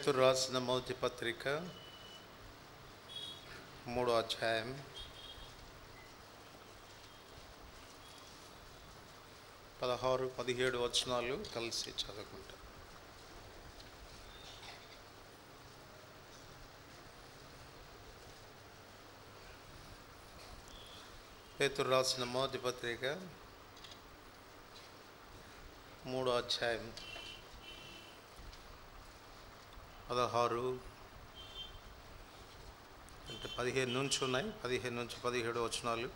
పేతురు రాసిన మొదటి పత్రిక 3వ అధ్యాయం 16-17 వచనాలు కలిసి చదువుకుంటాం. పేతురు రాసిన మొదటి పత్రిక 3వ అధ్యాయం 16 అంటే 15 నుంచి ఉన్నాయి, 15 నుంచి 17 వచనాలు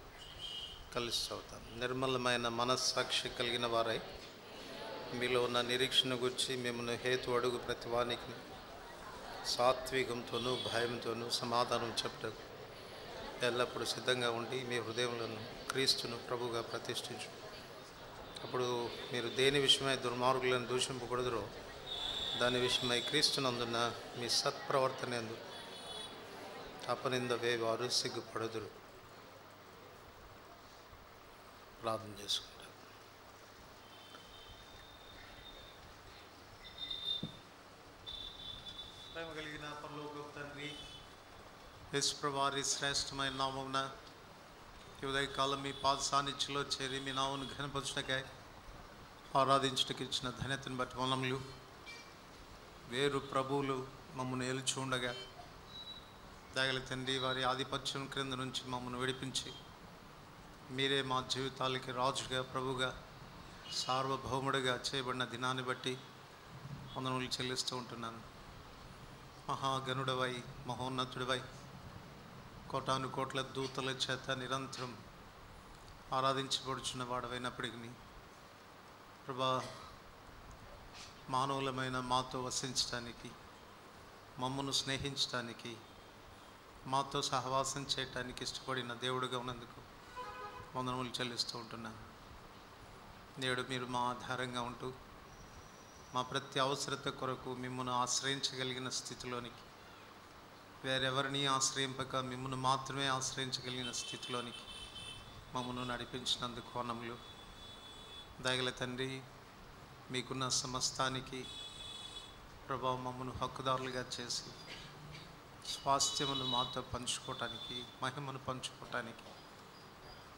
కలిసి చదువుతాం. నిర్మలమైన మనస్సాక్షి కలిగిన వారై మీలో ఉన్న నిరీక్షణ గురించి మిమ్మల్ని హేతు అడుగు ప్రతివానికి సాత్వికంతోనూ భయంతోనూ సమాధానం చెప్పుటకు ఎల్లప్పుడూ సిద్ధంగా ఉండి మీ హృదయములను క్రీస్తును ప్రభుగా ప్రతిష్ఠించు. అప్పుడు మీరు దేని విషయమై దుర్మార్గులను దూషింపకూడదురో దాని విషయమై క్రీస్తునందున మీ సత్ప్రవర్తన యందు అపనింద వేవారు సిగ్గుపడదురు. ప్రార్థన చేసుకుంటారు. ప్రేమ కలిగిన పరలోకపు తండ్రి, యేసు వారి శ్రేష్టమైన నామమున ఈ ఉదయకాలం మీ పాద సాన్నిధ్యంలో చేరి మీ నామమును ఘనపరచుటకై ఆరాధించుటకు ఇచ్చిన ధన్యతను బట్టి వందనములు. వేరు ప్రభువులు మమ్మల్ని ఏలుచు ఉండగా దయగల తండ్రి వారి ఆధిపత్యం క్రింద నుంచి మమ్మల్ని విడిపించి మీరే మా జీవితాలకి రాజుగా, ప్రభుగా, సార్వభౌముడిగా చేయబడిన దినాన్ని బట్టి వందనములు చెల్లిస్తూ ఉంటున్నాను. మహాగణుడవై, మహోన్నతుడివై, కోటాను కోట్ల దూతల చేత నిరంతరం ఆరాధించబడుచున్న వాడవైనప్పటికీ ప్రభా, మానవులమైన మాతో వసించడానికి, మమ్మను స్నేహించడానికి, మాతో సహవాసం చేయటానికి ఇష్టపడిన దేవుడిగా ఉన్నందుకు వందనములు చెల్లిస్తూ ఉంటున్నాను. నేడు మీరు మా ఆధారంగా ఉంటూ మా ప్రతి అవసరత కొరకు మిమ్మల్ని ఆశ్రయించగలిగిన స్థితిలోనికి, వేరెవరిని ఆశ్రయింపక మిమ్మల్ని మాత్రమే ఆశ్రయించగలిగిన స్థితిలోనికి మమ్మల్ని నడిపించినందుకు వందనములు. దయగల తండ్రి, మీకున్న సమస్తానికి ప్రభావ మమ్మను హక్కుదారులుగా చేసి స్వాస్థ్యమును మాతో పంచుకోవటానికి, మహిమను పంచుకోవటానికి,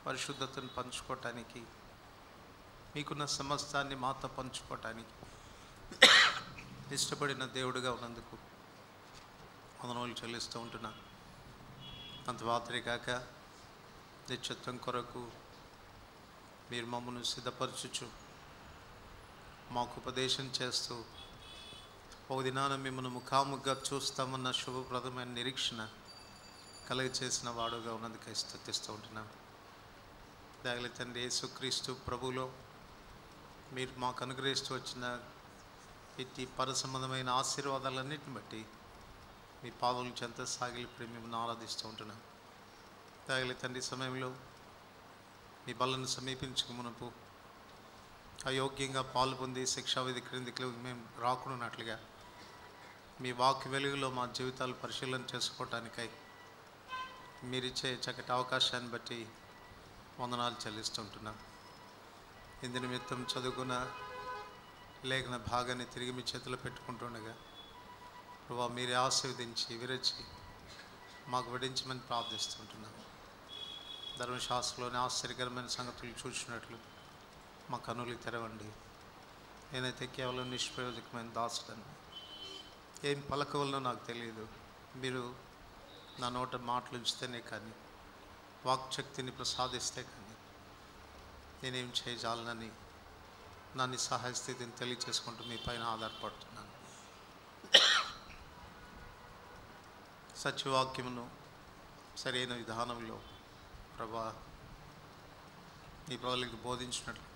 పరిశుద్ధతను పంచుకోవటానికి, మీకున్న సమస్తాన్ని మాతో పంచుకోవటానికి ఇష్టపడిన దేవుడిగా ఉన్నందుకు వందనములు చెల్లిస్తూ ఉంటున్నాను. అంత మాత్రమే కాక నిత్యత్వం కొరకు మీరు మమ్మను సిద్ధపరచుచు మాకు ఉపదేశం చేస్తూ ఒక దినాన మిమ్మల్ని ముఖాముఖిగా చూస్తామన్న శుభప్రదమైన నిరీక్షణ కలిగి చేసిన వాడుగా ఉన్నందుకై స్తుతిస్తూ ఉంటున్నాను. దయగల తండ్రి యేసుక్రీస్తు ప్రభువులో మీరు మాకు అనుగ్రహిస్తూ వచ్చిన ఇట్టి పరసంబంధమైన ఆశీర్వాదాలన్నింటిని బట్టి మీ పాదముల చెంత సాగిలిపడి మిమ్మల్ని ఆరాధిస్తూ ఉంటున్నాను. దయగల తండ్రి, సమయంలో మీ బలను సమీపించుకు మునుపు అయోగ్యంగా పాలు పొంది శిక్షావిధి క్రిందికి మేము రాకున్నట్లుగా మీ వాక్య వెలుగులో మా జీవితాలు పరిశీలన చేసుకోవటానికై మీరిచ్చే చక్కటి అవకాశాన్ని బట్టి వందనాలు చెల్లిస్తుంటున్నాం. ఇందు నిమిత్తం చదువుకున్న లేఖన భాగాన్ని తిరిగి మీ చేతిలో పెట్టుకుంటుండగా ప్రభావ మీరే ఆశీర్వదించి విరచి మాకు విడించమని ప్రార్థిస్తుంటున్నాం. ధర్మశాస్త్రంలోని ఆశ్చర్యకరమైన సంగతులు చూసినట్లు మా కన్నులు తెరవండి. నేనైతే కేవలం నిష్ప్రయోజకమైన దాసుడను, ఏం పలకవలనో నాకు తెలియదు. మీరు నా నోట మాటలు ఉంచితేనే కానీ, వాక్శక్తిని ప్రసాదిస్తే కానీ నేనేం చేయజాలనని నా నిస్సహాయ స్థితిని తెలియచేసుకుంటూ మీ పైన ఆధారపడుతున్నాను. సత్యవాక్యమును సరైన విధానంలో ప్రభా మీ ప్రజలకు బోధించినట్లుగా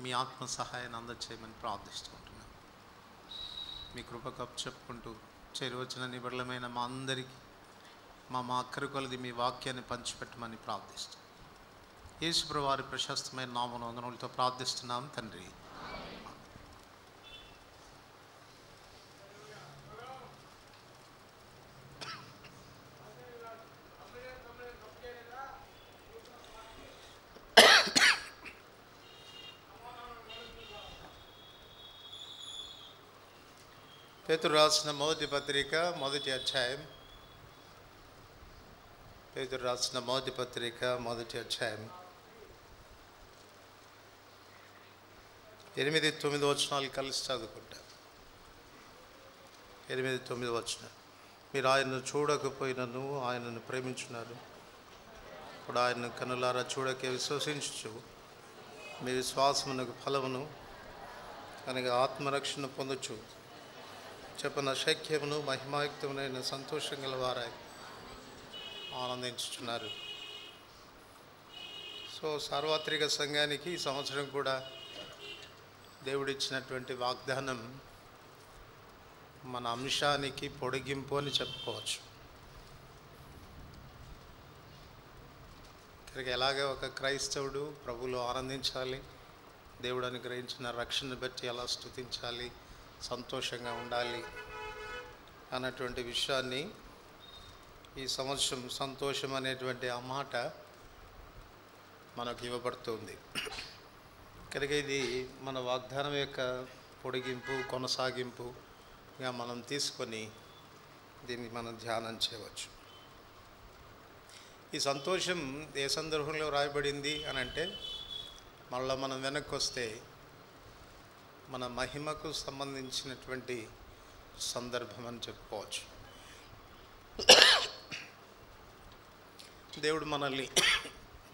మీ ఆత్మ సహాయాన్ని అందచేయమని ప్రార్థిస్తుంటున్నాను. మీ కృపకు చెప్పుకుంటూ చేరువచ్చిన నిబడలమైన మా అందరికీ మా అక్కరి కొలది మీ వాక్యాన్ని పంచిపెట్టమని ప్రార్థిస్తాం. యేసు వారి ప్రశస్తమైన నామమున వందనములతో ప్రార్థిస్తున్నాం తండ్రి. పేతురు రాసిన మొదటి పత్రిక మొదటి అధ్యాయం. పేతురు రాసిన మొదటి పత్రిక మొదటి అధ్యాయం 8-9 వచనాలు కలిసి చదువుకుంటా. 8-9 వచనాలు. మీరు ఆయనను చూడకపోయినను ఆయనను ప్రేమించున్నారు. ఇప్పుడు ఆయనను కనులారా చూడకే విశ్వసించు మీ విశ్వాసమునకు ఫలమును కనుక ఆత్మరక్షణ పొందొచ్చు చెప్పిన శక్యమును మహిమాయుక్తమునైన సంతోషం గల వారై ఆనందించుచున్నారు. సో సార్వత్రిక సంఘానికి ఈ సంవత్సరం కూడా దేవుడిచ్చినటువంటి వాగ్దానం మన అంశానికి పొడిగింపు అని చెప్పుకోవచ్చు. ఇక్కడికి ఎలాగే ఒక క్రైస్తవుడు ప్రభువులో ఆనందించాలి, దేవుడు అనుగ్రహించిన రక్షణ బట్టి ఎలా స్తుతించాలి, సంతోషంగా ఉండాలి అన్నటువంటి విషయాన్ని ఈ సంవత్సరం సంతోషం అనేటువంటి ఆ మాట మనకు ఇవ్వబడుతుంది. కనుక ఇది మన వాగ్దానం యొక్క పొడిగింపు, కొనసాగింపుగా మనం తీసుకొని దీన్ని మనం ధ్యానం చేయవచ్చు. ఈ సంతోషం ఏ సందర్భంలో రాయబడింది అని అంటే, మళ్ళీ మనం వెనక్కి వస్తే మన మహిమకు సంబంధించినటువంటి సందర్భం అని చెప్పుకోవచ్చు. దేవుడు మనల్ని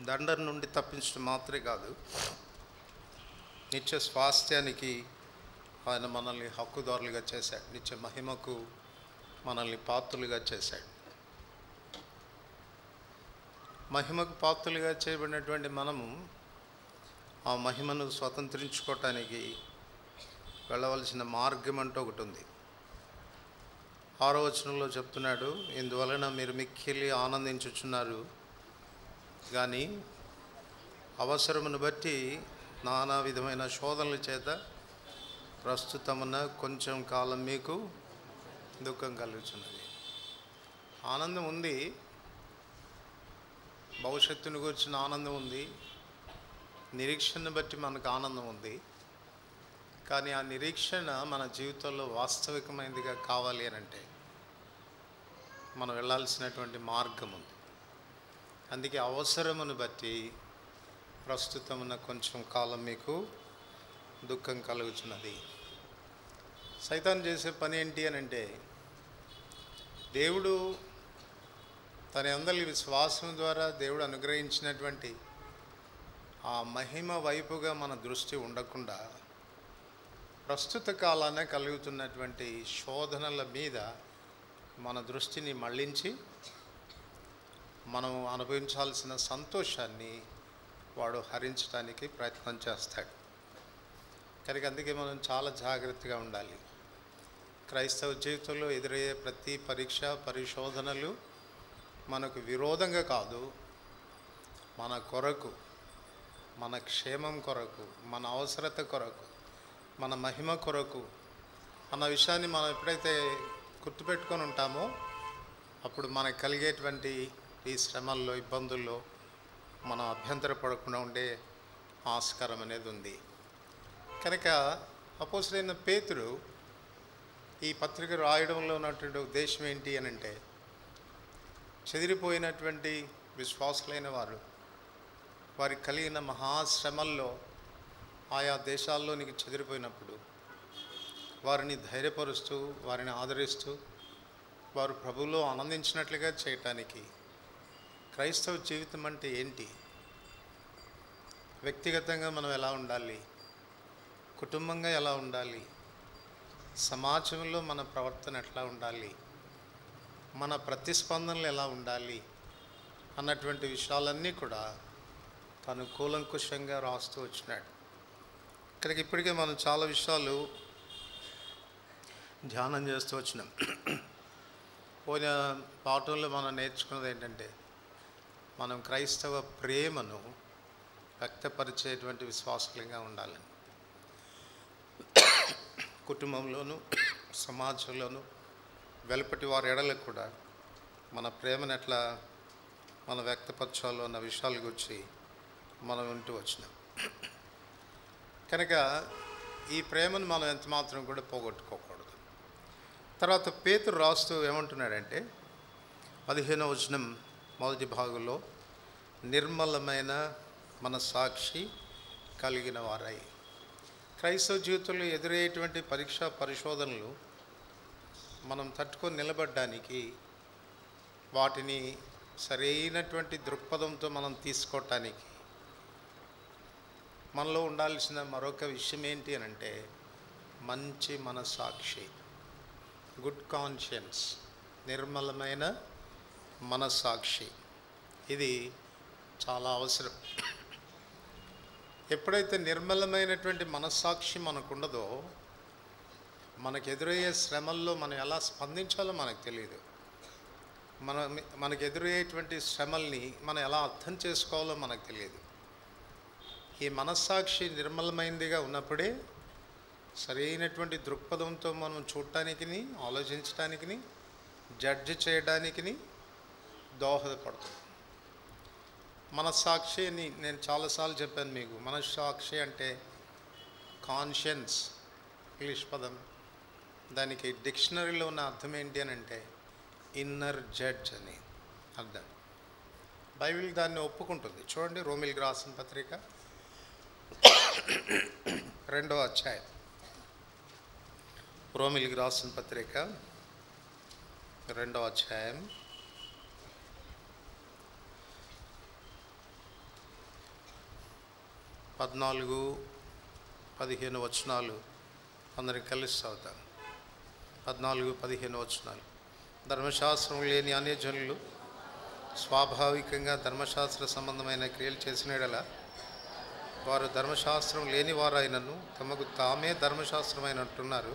దండన నుండి తప్పించడం మాత్రమే కాదు, నిత్య స్వాస్థ్యానికి ఆయన మనల్ని హక్కుదారులుగా చేశాడు, నిత్య మహిమకు మనల్ని పాత్రులుగా చేశాడు. మహిమకు పాత్రులుగా చేయబడినటువంటి మనము ఆ మహిమను స్వతంత్రించుకోవటానికి వెళ్ళవలసిన మార్గం అంటూ ఒకటి ఉంది. 6వ వచనంలో చెప్తున్నాడు, ఇందువలన మీరు మిక్కిలి ఆనందించుచున్నారు కానీ అవసరమును బట్టి నానా విధమైన శోధనల చేత ప్రస్తుతమున కొంచెం కాలం మీకు దుఃఖం కలుగుతున్నది. ఆనందం ఉంది, భవిష్యత్తును గురించిన ఆనందం ఉంది, నిరీక్షను బట్టి మనకు ఆనందం ఉంది. కానీ ఆ నిరీక్షణ మన జీవితంలో వాస్తవికమైనదిగా కావాలి అని అంటే మనం వెళ్ళాల్సినటువంటి మార్గం ఉంది. అందుకే అవసరమును బట్టి ప్రస్తుతమున కొంచెం కాలం మీకు దుఃఖం కలుగుతున్నది. సైతాన్ చేసే పని ఏంటి అని అంటే, దేవుడు తన అందరి విశ్వాసం ద్వారా దేవుడు అనుగ్రహించినటువంటి ఆ మహిమ వైపుగా మన దృష్టి ఉండకుండా ప్రస్తుత కాలాన కలుగుతున్నటువంటి శోధనల మీద మన దృష్టిని మళ్ళించి మనం అనుభవించాల్సిన సంతోషాన్ని వాడు హరించడానికి ప్రయత్నం చేస్తాడు. కనుక అందుకే మనం చాలా జాగ్రత్తగా ఉండాలి. క్రైస్తవ జీవితంలో ఎదురయ్యే ప్రతి పరీక్ష, పరిశోధనలు మనకు విరోధంగా కాదు, మన కొరకు, మన క్షేమం కొరకు, మన అవసరత కొరకు, మన మహిమ కొరకు అన్న విషయాన్ని మనం ఎప్పుడైతే గుర్తుపెట్టుకొని ఉంటామో అప్పుడు మనకు కలిగేటువంటి ఈ శ్రమల్లో, ఇబ్బందుల్లో మనం అభ్యంతరపడకుండా ఉండే ఆస్కారం అనేది ఉంది. కనుక అపోస్తలుడైన పేతురు ఈ పత్రిక రాయడంలో ఉన్నటువంటి ఉద్దేశం ఏంటి అని అంటే, చెదిరిపోయినటువంటి విశ్వాసులైన వారికి కలిగిన మహాశ్రమల్లో ఆయా దేశాల్లోనికి చెదిరిపోయినప్పుడు వారిని ధైర్యపరుస్తూ, వారిని ఆదరిస్తూ, వారు ప్రభువులో ఆనందించినట్లుగా చేయటానికి క్రైస్తవ జీవితం అంటే ఏంటి, వ్యక్తిగతంగా మనం ఎలా ఉండాలి, కుటుంబంగా ఎలా ఉండాలి, సమాజంలో మన ప్రవర్తన ఎట్లా ఉండాలి, మన ప్రతిస్పందనలు ఎలా ఉండాలి అన్నటువంటి విషయాలన్నీ కూడా తను కూలంకుషంగా రాస్తూ వచ్చినాడు. ఇక్కడికి ఇప్పటికే మనం చాలా విషయాలు ధ్యానం చేస్తూ వచ్చినాం. పోయిన పాఠంలో మనం నేర్చుకున్నది ఏంటంటే, మనం క్రైస్తవ ప్రేమను వ్యక్తపరిచేటువంటి విశ్వాసులుగా ఉండాలని. కుటుంబంలోనూ సమాజంలోనూ వెలుపటి వారి ఎడలకు కూడా మన ప్రేమను ఎట్లా మనం వ్యక్తపరచాలో అన్న విషయాల గురించి మనం వింటూ వచ్చినాం. కనుక ఈ ప్రేమను మనం ఎంత మాత్రం కూడా పోగొట్టుకోకూడదు. తర్వాత పేతురు రాస్తూ ఏమంటున్నాడంటే 15వ వచనం మొదటి భాగంలో, నిర్మలమైన మనస్సాక్షి కలిగిన వారై. క్రైస్తవ జీవితంలో ఎదురయ్యేటువంటి పరీక్షా పరిశోధనలు మనం తట్టుకొని నిలబడడానికి, వాటిని సరైనటువంటి దృక్పథంతో మనం తీసుకోవటానికి మనలో ఉండాల్సిన మరొక విషయం ఏంటి అని అంటే మంచి మనస్సాక్షి, గుడ్ కాన్షియన్స్, నిర్మలమైన మనస్సాక్షి. ఇది చాలా అవసరం. ఎప్పుడైతే నిర్మలమైనటువంటి మనస్సాక్షి మనకుండదో, మనకు ఎదురయ్యే శ్రమల్లో మనం ఎలా స్పందించాలో మనకు తెలియదు. మనకు ఎదురయ్యేటువంటి శ్రమల్ని మనం ఎలా అర్థం చేసుకోవాలో మనకు తెలియదు. ఈ మనస్సాక్షి నిర్మలమైనదిగా ఉన్నప్పుడే సరైనటువంటి దృక్పథంతో మనం చూడటానికి, ఆలోచించడానికి, జడ్జి చేయడానికి దోహదపడుతుంది. మనస్సాక్షి అని నేను చాలాసార్లు చెప్పాను మీకు. మనస్సాక్షి అంటే కాన్షియన్స్, ఇంగ్లీష్ పదం. దానికి డిక్షనరీలో ఉన్న అర్థం ఏంటి అని అంటే ఇన్నర్ జడ్జ్ అని అర్థం. బైబిల్ దాన్ని ఒప్పుకుంటుంది. చూడండి, రోమిలికి రాసిన పత్రిక 2వ అధ్యాయం. రోమిలికి రాసిన పత్రిక 2వ అధ్యాయం 14-15 వచనాలు అందరికి కలిసి చదువుతాను. 14-15 వచనాలు. ధర్మశాస్త్రం లేని అన్యజనులు స్వాభావికంగా ధర్మశాస్త్ర సంబంధమైన క్రియలు చేసిన యెడల వారు ధర్మశాస్త్రం లేని వారైనను తమకు తామే ధర్మశాస్త్రమైనట్టున్నారు.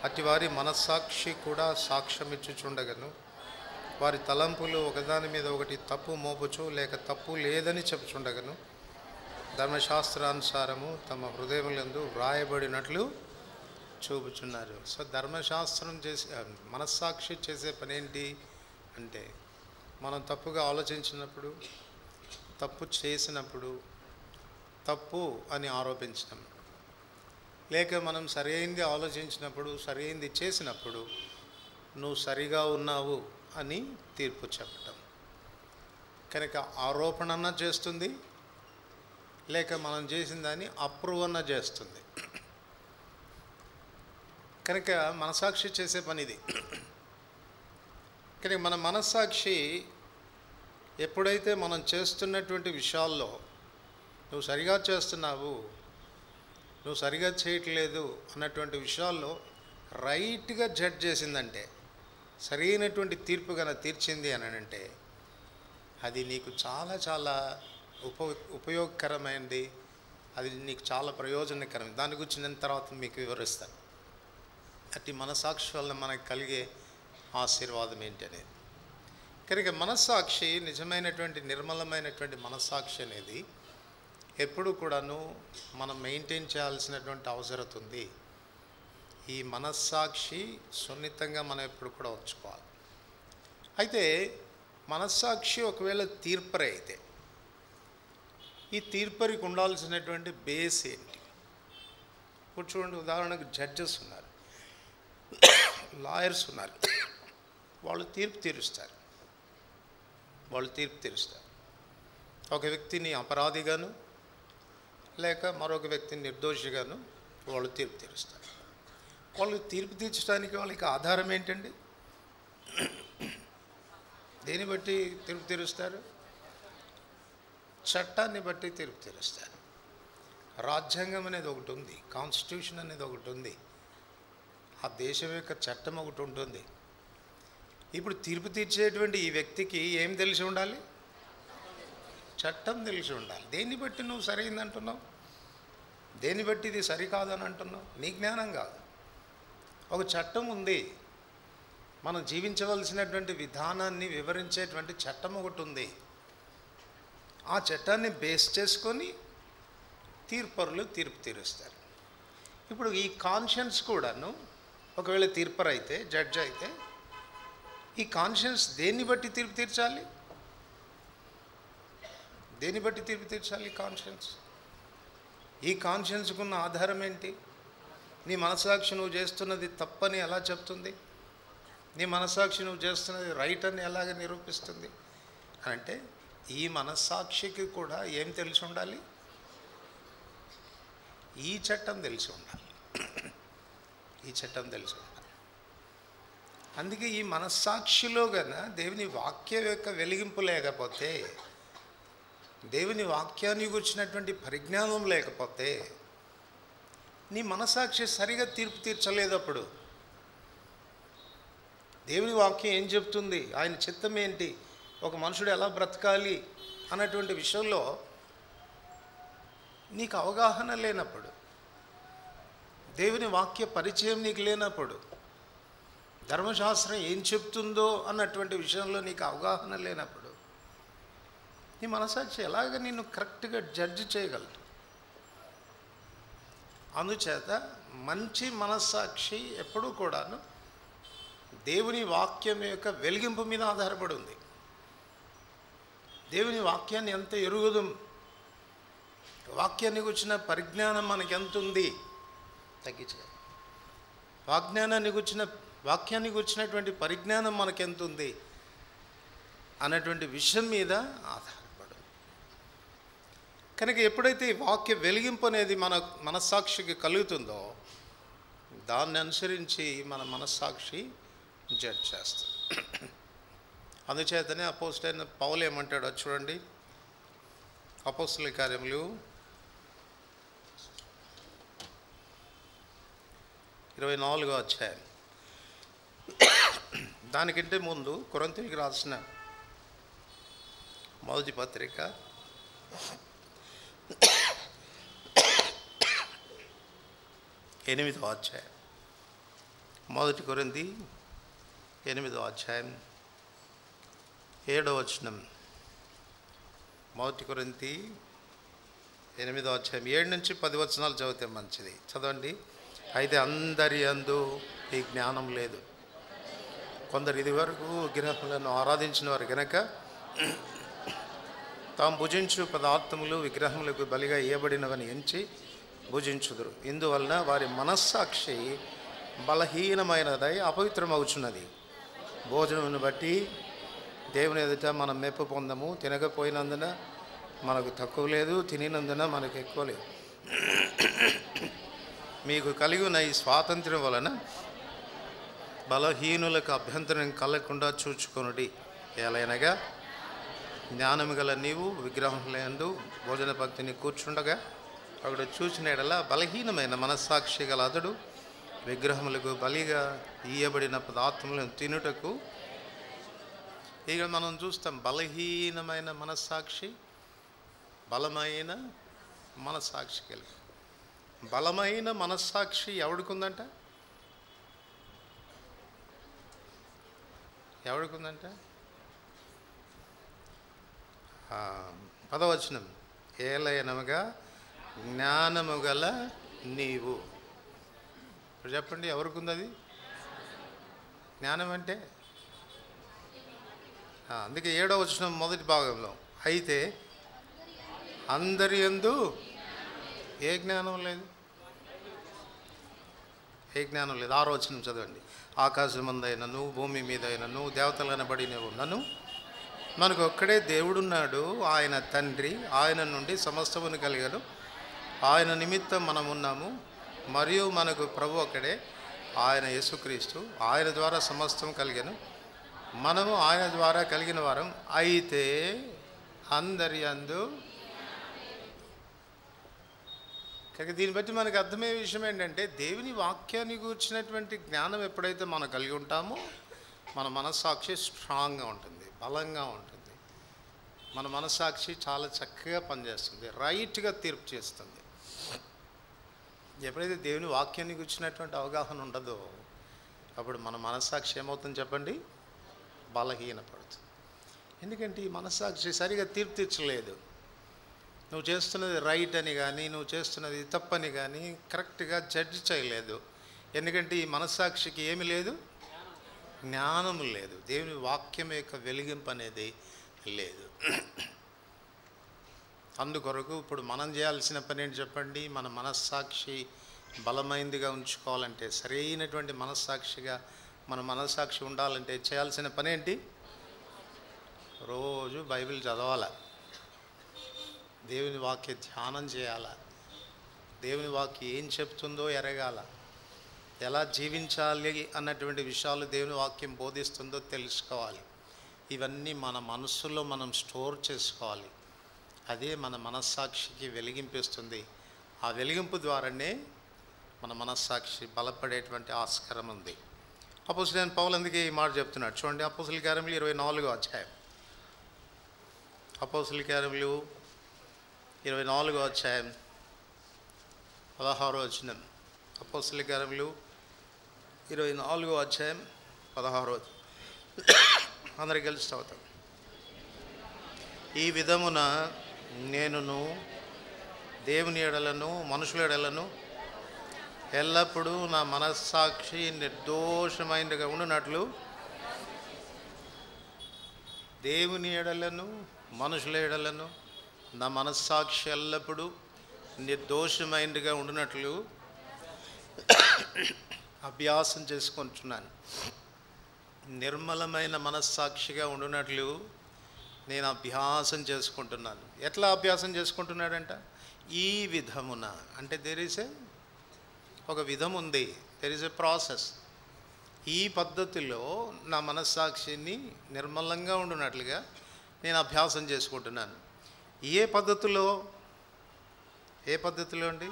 అట్టి వారి మనస్సాక్షి కూడా సాక్ష్యమిచ్చుచుండగను. వారి తలంపులు ఒకదాని మీద ఒకటి తప్పు మోపుచు లేక తప్పు లేదని చెప్పుచుండగను. ధర్మశాస్త్రానుసారము తమ హృదయములందు వ్రాయబడినట్లు చూపుచున్నారు. సో ధర్మశాస్త్రం మనస్సాక్షి చేసే పని ఏంటి అంటే, మనం తప్పుగా ఆలోచించినప్పుడు, తప్పు చేసినప్పుడు, తప్పు అని ఆరోపించడం, లేక మనం సరైనది ఆలోచించినప్పుడు, సరైనది చేసినప్పుడు నువ్వు సరిగా ఉన్నావు అని తీర్పు చెప్పటం. కనుక ఆరోపణ చేస్తుంది, లేక మనం చేసిన దాన్ని అప్రూవ్ అన్న చేస్తుంది. కనుక మనస్సాక్షి చేసే పని ఇది. కనుక మన మనస్సాక్షి ఎప్పుడైతే మనం చేస్తున్నటువంటి విషయాల్లో నువ్వు సరిగా చేస్తున్నావు, నువ్వు సరిగా చేయట్లేదు అన్నటువంటి విషయాల్లో రైట్గా జడ్జ్ చేసిందంటే, సరైనటువంటి తీర్పు కనుక తీర్చింది అని అంటే, అది నీకు చాలా చాలా ఉపయోగకరమైనది. అది నీకు చాలా ప్రయోజనకరమైనది. దాని గురించి నేను తర్వాత మీకు వివరిస్తాను. అట్టి మనస్సాక్షి వల్ల మనకు కలిగే ఆశీర్వాదం ఏంటి అనేది. కనుక మనస్సాక్షి, నిజమైనటువంటి నిర్మలమైనటువంటి మనస్సాక్షి అనేది ఎప్పుడు కూడాను మనం మెయింటైన్ చేయాల్సినటువంటి అవసరం ఉంది. ఈ మనస్సాక్షి సున్నితంగా మనం ఎప్పుడు కూడా ఉంచుకోవాలి. అయితే మనస్సాక్షి ఒకవేళ తీర్పరి అయితే, ఈ తీర్పరికి ఉండాల్సినటువంటి బేస్ ఏంటి? ఇప్పుడు చూడండి, ఉదాహరణకు జడ్జెస్ ఉన్నారు, లాయర్స్ ఉన్నారు. వాళ్ళు తీర్పు తీరుస్తారు. ఒక వ్యక్తిని అపరాధిగాను లేక మరొక వ్యక్తిని నిర్దోషిగాను వాళ్ళు తీర్పు తీరుస్తారు. వాళ్ళు తీర్పు తీర్చడానికి వాళ్ళకి ఆధారం ఏంటండి? దేన్ని బట్టి తీర్పు తీరుస్తారు? చట్టాన్ని బట్టి తీర్పు తీరుస్తారు. రాజ్యాంగం అనేది ఒకటి ఉంది, కాన్స్టిట్యూషన్ అనేది ఒకటి ఉంది, ఆ దేశం యొక్క చట్టం ఒకటి ఉంటుంది. ఇప్పుడు తీర్పు తీర్చేటువంటి ఈ వ్యక్తికి ఏం తెలిసి ఉండాలి? చట్టం తెలిసి ఉండాలి. దేన్ని బట్టి నువ్వు సరైందంటున్నావు? దేన్ని బట్టి ఇది సరికాదని అంటున్నావు? నీ జ్ఞానం కాదు. ఒక చట్టం ఉంది, మనం జీవించవలసినటువంటి విధానాన్ని వివరించేటువంటి చట్టం ఒకటి ఉంది. ఆ చట్టాన్ని బేస్ చేసుకొని తీర్పరులు తీర్పు తీరుస్తారు. ఇప్పుడు ఈ కాన్షియన్స్ కూడాను ఒకవేళ తీర్పరు అయితే, జడ్జి అయితే, ఈ కాన్షియన్స్ దేన్ని బట్టి తీర్పు తీర్చాలి? దేన్ని బట్టి తీర్పు తీర్చాలి కాన్షియన్స్? ఈ కాన్షియన్స్కున్న ఆధారం ఏంటి? నీ మనస్సాక్షి నువ్వు చేస్తున్నది తప్పని ఎలా చెప్తుంది? నీ మనస్సాక్షి నువ్వు చేస్తున్నది రైట్ అని ఎలాగ నిరూపిస్తుంది అంటే ఈ మనస్సాక్షికి కూడా ఏం తెలిసి ఉండాలి? ఈ చట్టం తెలిసి ఉండాలి. ఈ చట్టం తెలిసి ఉండాలి. అందుకే ఈ మనస్సాక్షిలో గన దేవుని వాక్యం యొక్క వెలిగింపు లేకపోతే, దేవుని వాక్యాన్ని గురించినటువంటి పరిజ్ఞానం లేకపోతే, నీ మనస్సాక్షి సరిగా తీర్పు తీర్చలేదప్పుడు. దేవుని వాక్యం ఏం చెప్తుంది, ఆయన చిత్తం ఏంటి, ఒక మనుషుడు ఎలా బ్రతకాలి అన్నటువంటి విషయంలో నీకు అవగాహన లేనప్పుడు, దేవుని వాక్య పరిచయం నీకు లేనప్పుడు, ధర్మశాస్త్రం ఏం చెప్తుందో అన్నటువంటి విషయంలో నీకు అవగాహన లేనప్పుడు, నీ మనస్సాక్షి ఎలాగ నిన్ను కరెక్ట్గా జడ్జి చేయగలదు? అందుచేత మంచి మనస్సాక్షి ఎప్పుడూ కూడాను దేవుని వాక్యం యొక్క వెలిగింపు మీద ఆధారపడి ఉంది. దేవుని వాక్యాన్ని ఎంత ఎరుగుదు, వాక్యాన్ని గురించిన పరిజ్ఞానం మనకి ఎంత ఉంది, తగ్గించే వాక్యాన్ని గురించినటువంటి పరిజ్ఞానం మనకెంత ఉంది అన్నటువంటి విషయం మీద ఆధారపడు. కనుక ఎప్పుడైతే ఈ వాక్య వెలిగింపు అనేది మన మనస్సాక్షికి కలుగుతుందో దాన్ని అనుసరించి మన మనస్సాక్షి జడ్జ్ చేస్తుంది. అందుచేతనే అపోస్తలుడైన పౌలు ఏమంటాడో చూడండి. అపోస్తలుల కార్యములు 24వ అధ్యాయం. దానికంటే ముందు కొరింథీయులకు రాసిన మొదటి పత్రిక 8వ అధ్యాయం. మొదటి కొరింథీ 8వ అధ్యాయం 7వ వచనం. మొదటి కొరింథీ 8వ అధ్యాయం 7 నుంచి 10 వచనాలు చదివితే మంచిది. చదవండి. అయితే అందరి యందు ఈ జ్ఞానం లేదు. కొందరు ఇది వరకు విగ్రహములను ఆరాధించిన వారు గనక తాము భుజించు పదార్థములు విగ్రహములకు బలిగా ఇయ్యబడినవని ఎంచి భుజించుదురు. ఇందువలన వారి మనస్సాక్షి బలహీనమైనదై అపవిత్రమవుచున్నది. భోజనమును బట్టి దేవుని ఎదుట మనం మెప్పు పొందము. తినకపోయినందున మనకు తక్కువ లేదు, తినినందున మనకు ఎక్కువ లేదు. మీకు కలిగి ఉన్న ఈ స్వాతంత్ర్యం వలన బలహీనులకు అభ్యంతరం కలగకుండా చూచుకొనుడి. ఎలైనగా జ్ఞానము గల నీవు విగ్రహములందు భోజన భక్తిని కూర్చుండగా అక్కడ చూసిన ఎడల బలహీనమైన మనస్సాక్షి గల అతడు విగ్రహములకు బలిగా ఇయ్యబడిన పదార్థములను తినుటకు. ఇక మనం చూస్తాం బలహీనమైన మనస్సాక్షి, బలమైన మనస్సాక్షి కలిగి. బలమైన మనస్సాక్షి ఎవడికుందంట? ఎవడికుందంట? 10వ వచనం. ఏలయనగా జ్ఞానము గల నీవు. ఇప్పుడు చెప్పండి, ఎవరికి ఉంది అది జ్ఞానం అంటే? అందుకే 7వ వచనం మొదటి భాగంలో అయితే అందరి యందు ఏ జ్ఞానం లేదు, ఏ జ్ఞానం లేదు. 6వ వచనం చదవండి. ఆకాశమందైనను భూమి మీద అయినను దేవతలనబడినవి ఉన్నను మనకు ఒక్కడే దేవుడున్నాడు, ఆయన తండ్రి. ఆయన నుండి సమస్తమును కలిగను, ఆయన నిమిత్తం మనం ఉన్నాము. మరియు మనకు ప్రభు ఒక్కడే, ఆయన యేసుక్రీస్తు. ఆయన ద్వారా సమస్తం కలిగను, మనము ఆయన ద్వారా కలిగిన వారం. అయితే అందరి యందు. కనుక దీన్ని బట్టి మనకు అర్థమయ్యే విషయం ఏంటంటే దేవుని వాక్యాన్ని కూర్చున్నటువంటి జ్ఞానం ఎప్పుడైతే మనం కలిగి ఉంటామో మన మనస్సాక్షి స్ట్రాంగ్గా ఉంటుంది, బలంగా ఉంటుంది. మన మనస్సాక్షి చాలా చక్కగా పనిచేస్తుంది, రైట్గా తీర్పు చేస్తుంది. ఎప్పుడైతే దేవుని వాక్యాన్ని కూర్చున్నటువంటి అవగాహన ఉండదో అప్పుడు మన మనస్సాక్షి ఏమవుతుంది చెప్పండి? బలహీనపడుతుంది. ఎందుకంటే ఈ మనస్సాక్షి సరిగా తీర్పు తీర్చలేదు. నువ్వు చేస్తున్నది రైట్ అని కానీ నువ్వు చేస్తున్నది తప్పని కానీ కరెక్ట్గా జడ్జి చేయలేదు. ఎందుకంటే ఈ మనస్సాక్షికి ఏమి లేదు, జ్ఞానం లేదు, దేవుని వాక్యం యొక్క వెలిగింపు అనేది లేదు. అందుకొరకు ఇప్పుడు మనం చేయాల్సిన పని ఏంటి చెప్పండి? మన మనస్సాక్షి బలమైనదిగా ఉంచుకోవాలంటే, సరైనటువంటి మనస్సాక్షిగా మన మనస్సాక్షి ఉండాలంటే చేయాల్సిన పని ఏంటి? రోజు బైబిల్ చదవాల, దేవుని వాక్య ధ్యానం చేయాల, దేవుని వాక్యం ఏం చెప్తుందో ఎరగాల, ఎలా జీవించాలి అన్నటువంటి విషయాలు దేవుని వాక్యం బోధిస్తుందో తెలుసుకోవాలి. ఇవన్నీ మన మనస్సులో మనం స్టోర్ చేసుకోవాలి. అదే మన మనస్సాక్షికి వెలిగింపిస్తుంది. ఆ వెలిగింపు ద్వారానే మన మనస్సాక్షి బలపడేటువంటి ఆస్కారం ఉంది. అపోస్తలుడైన పౌలు అందుకే ఈ మాట చెప్తున్నాడు. చూడండి, అపోస్తల కార్యములు 24వ అధ్యాయం. అపోస్తల కార్యములు 24వ అధ్యాయం 16వ వచనం. అపోస్తల కార్యములు 24వ అధ్యాయం 16వ వచనం. అందరికి కలిసి చదువుతాం. ఈ విధమున నేనును దేవుని ఎడలను మనుషుల ఎడలను ఎల్లప్పుడూ నా మనస్సాక్షి నిర్దోషమైనదిగా ఉండునట్లు, దేవుని ఎడలను మనుషుల ఎడలను నా మనస్సాక్షి ఎల్లప్పుడూ నిర్దోషమైనదిగా ఉండునట్లు అభ్యాసం చేసుకుంటున్నాను. నిర్మలమైన మనస్సాక్షిగా ఉండునట్లు నేను అభ్యాసం చేసుకుంటున్నాను. ఎట్లా అభ్యాసం చేసుకుంటున్నాడంట? ఈ విధమున అంటే ఒక విధం ఉంది, దెర్ ఇస్ ఎ ప్రాసెస్. ఈ పద్ధతిలో నా మనస్సాక్షిని నిర్మలంగా ఉండునట్లుగా నేను అభ్యాసం చేసుకుంటున్నాను. ఏ పద్ధతిలో అండి?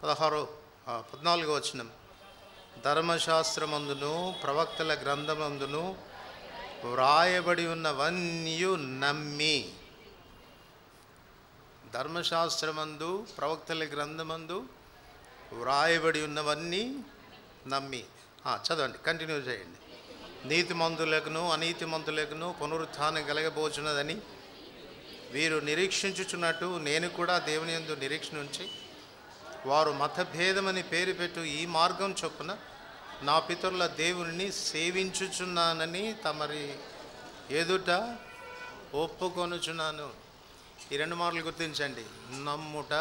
14వ వచనం. ధర్మశాస్త్రమందును ప్రవక్తల గ్రంథమందును వ్రాయబడి ఉన్నవన్నీ నమ్మి. ధర్మశాస్త్రమందు ప్రవక్తల గ్రంథమందు వ్రాయబడి ఉన్నవన్నీ నమ్మి. చదవండి, కంటిన్యూ చేయండి. నీతిమంతులకును అనీతిమంతులకును పునరుత్థానం కలగబోచున్నదని వీరు నిరీక్షించుచున్నట్టు నేను కూడా దేవుని యందు నిరీక్షణ ఉంచి వారు మతభేదమని పేరు పెట్టు ఈ మార్గం చొప్పున నా పితరుల దేవుని సేవించుచున్నానని తమరి ఎదుట ఒప్పుకొనుచున్నాను. ఈ 2 మాటలు గుర్తించండి. నమ్ముట,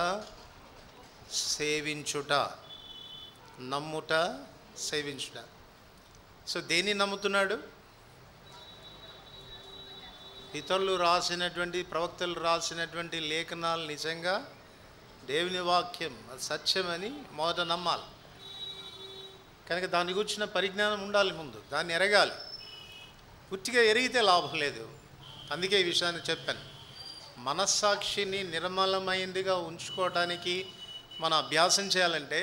సేవించుట. నమ్ముట, సేవించుట. సో దేన్ని నమ్ముతున్నాడు? పితరులు రాసినటువంటి, ప్రవక్తలు రాసినటువంటి లేఖనాలు నిజంగా దేవుని వాక్యం సత్యమని మొదట నమ్మాలి. కనుక దాని గురించిన పరిజ్ఞానం ఉండాలి, ముందు దాన్ని ఎరగాలి. పూర్తిగా ఎరిగితే లాభం లేదు. అందుకే ఈ విషయాన్ని చెప్పాను. మనస్సాక్షిని నిర్మలమైందిగా ఉంచుకోవటానికి మనం అభ్యాసం చేయాలంటే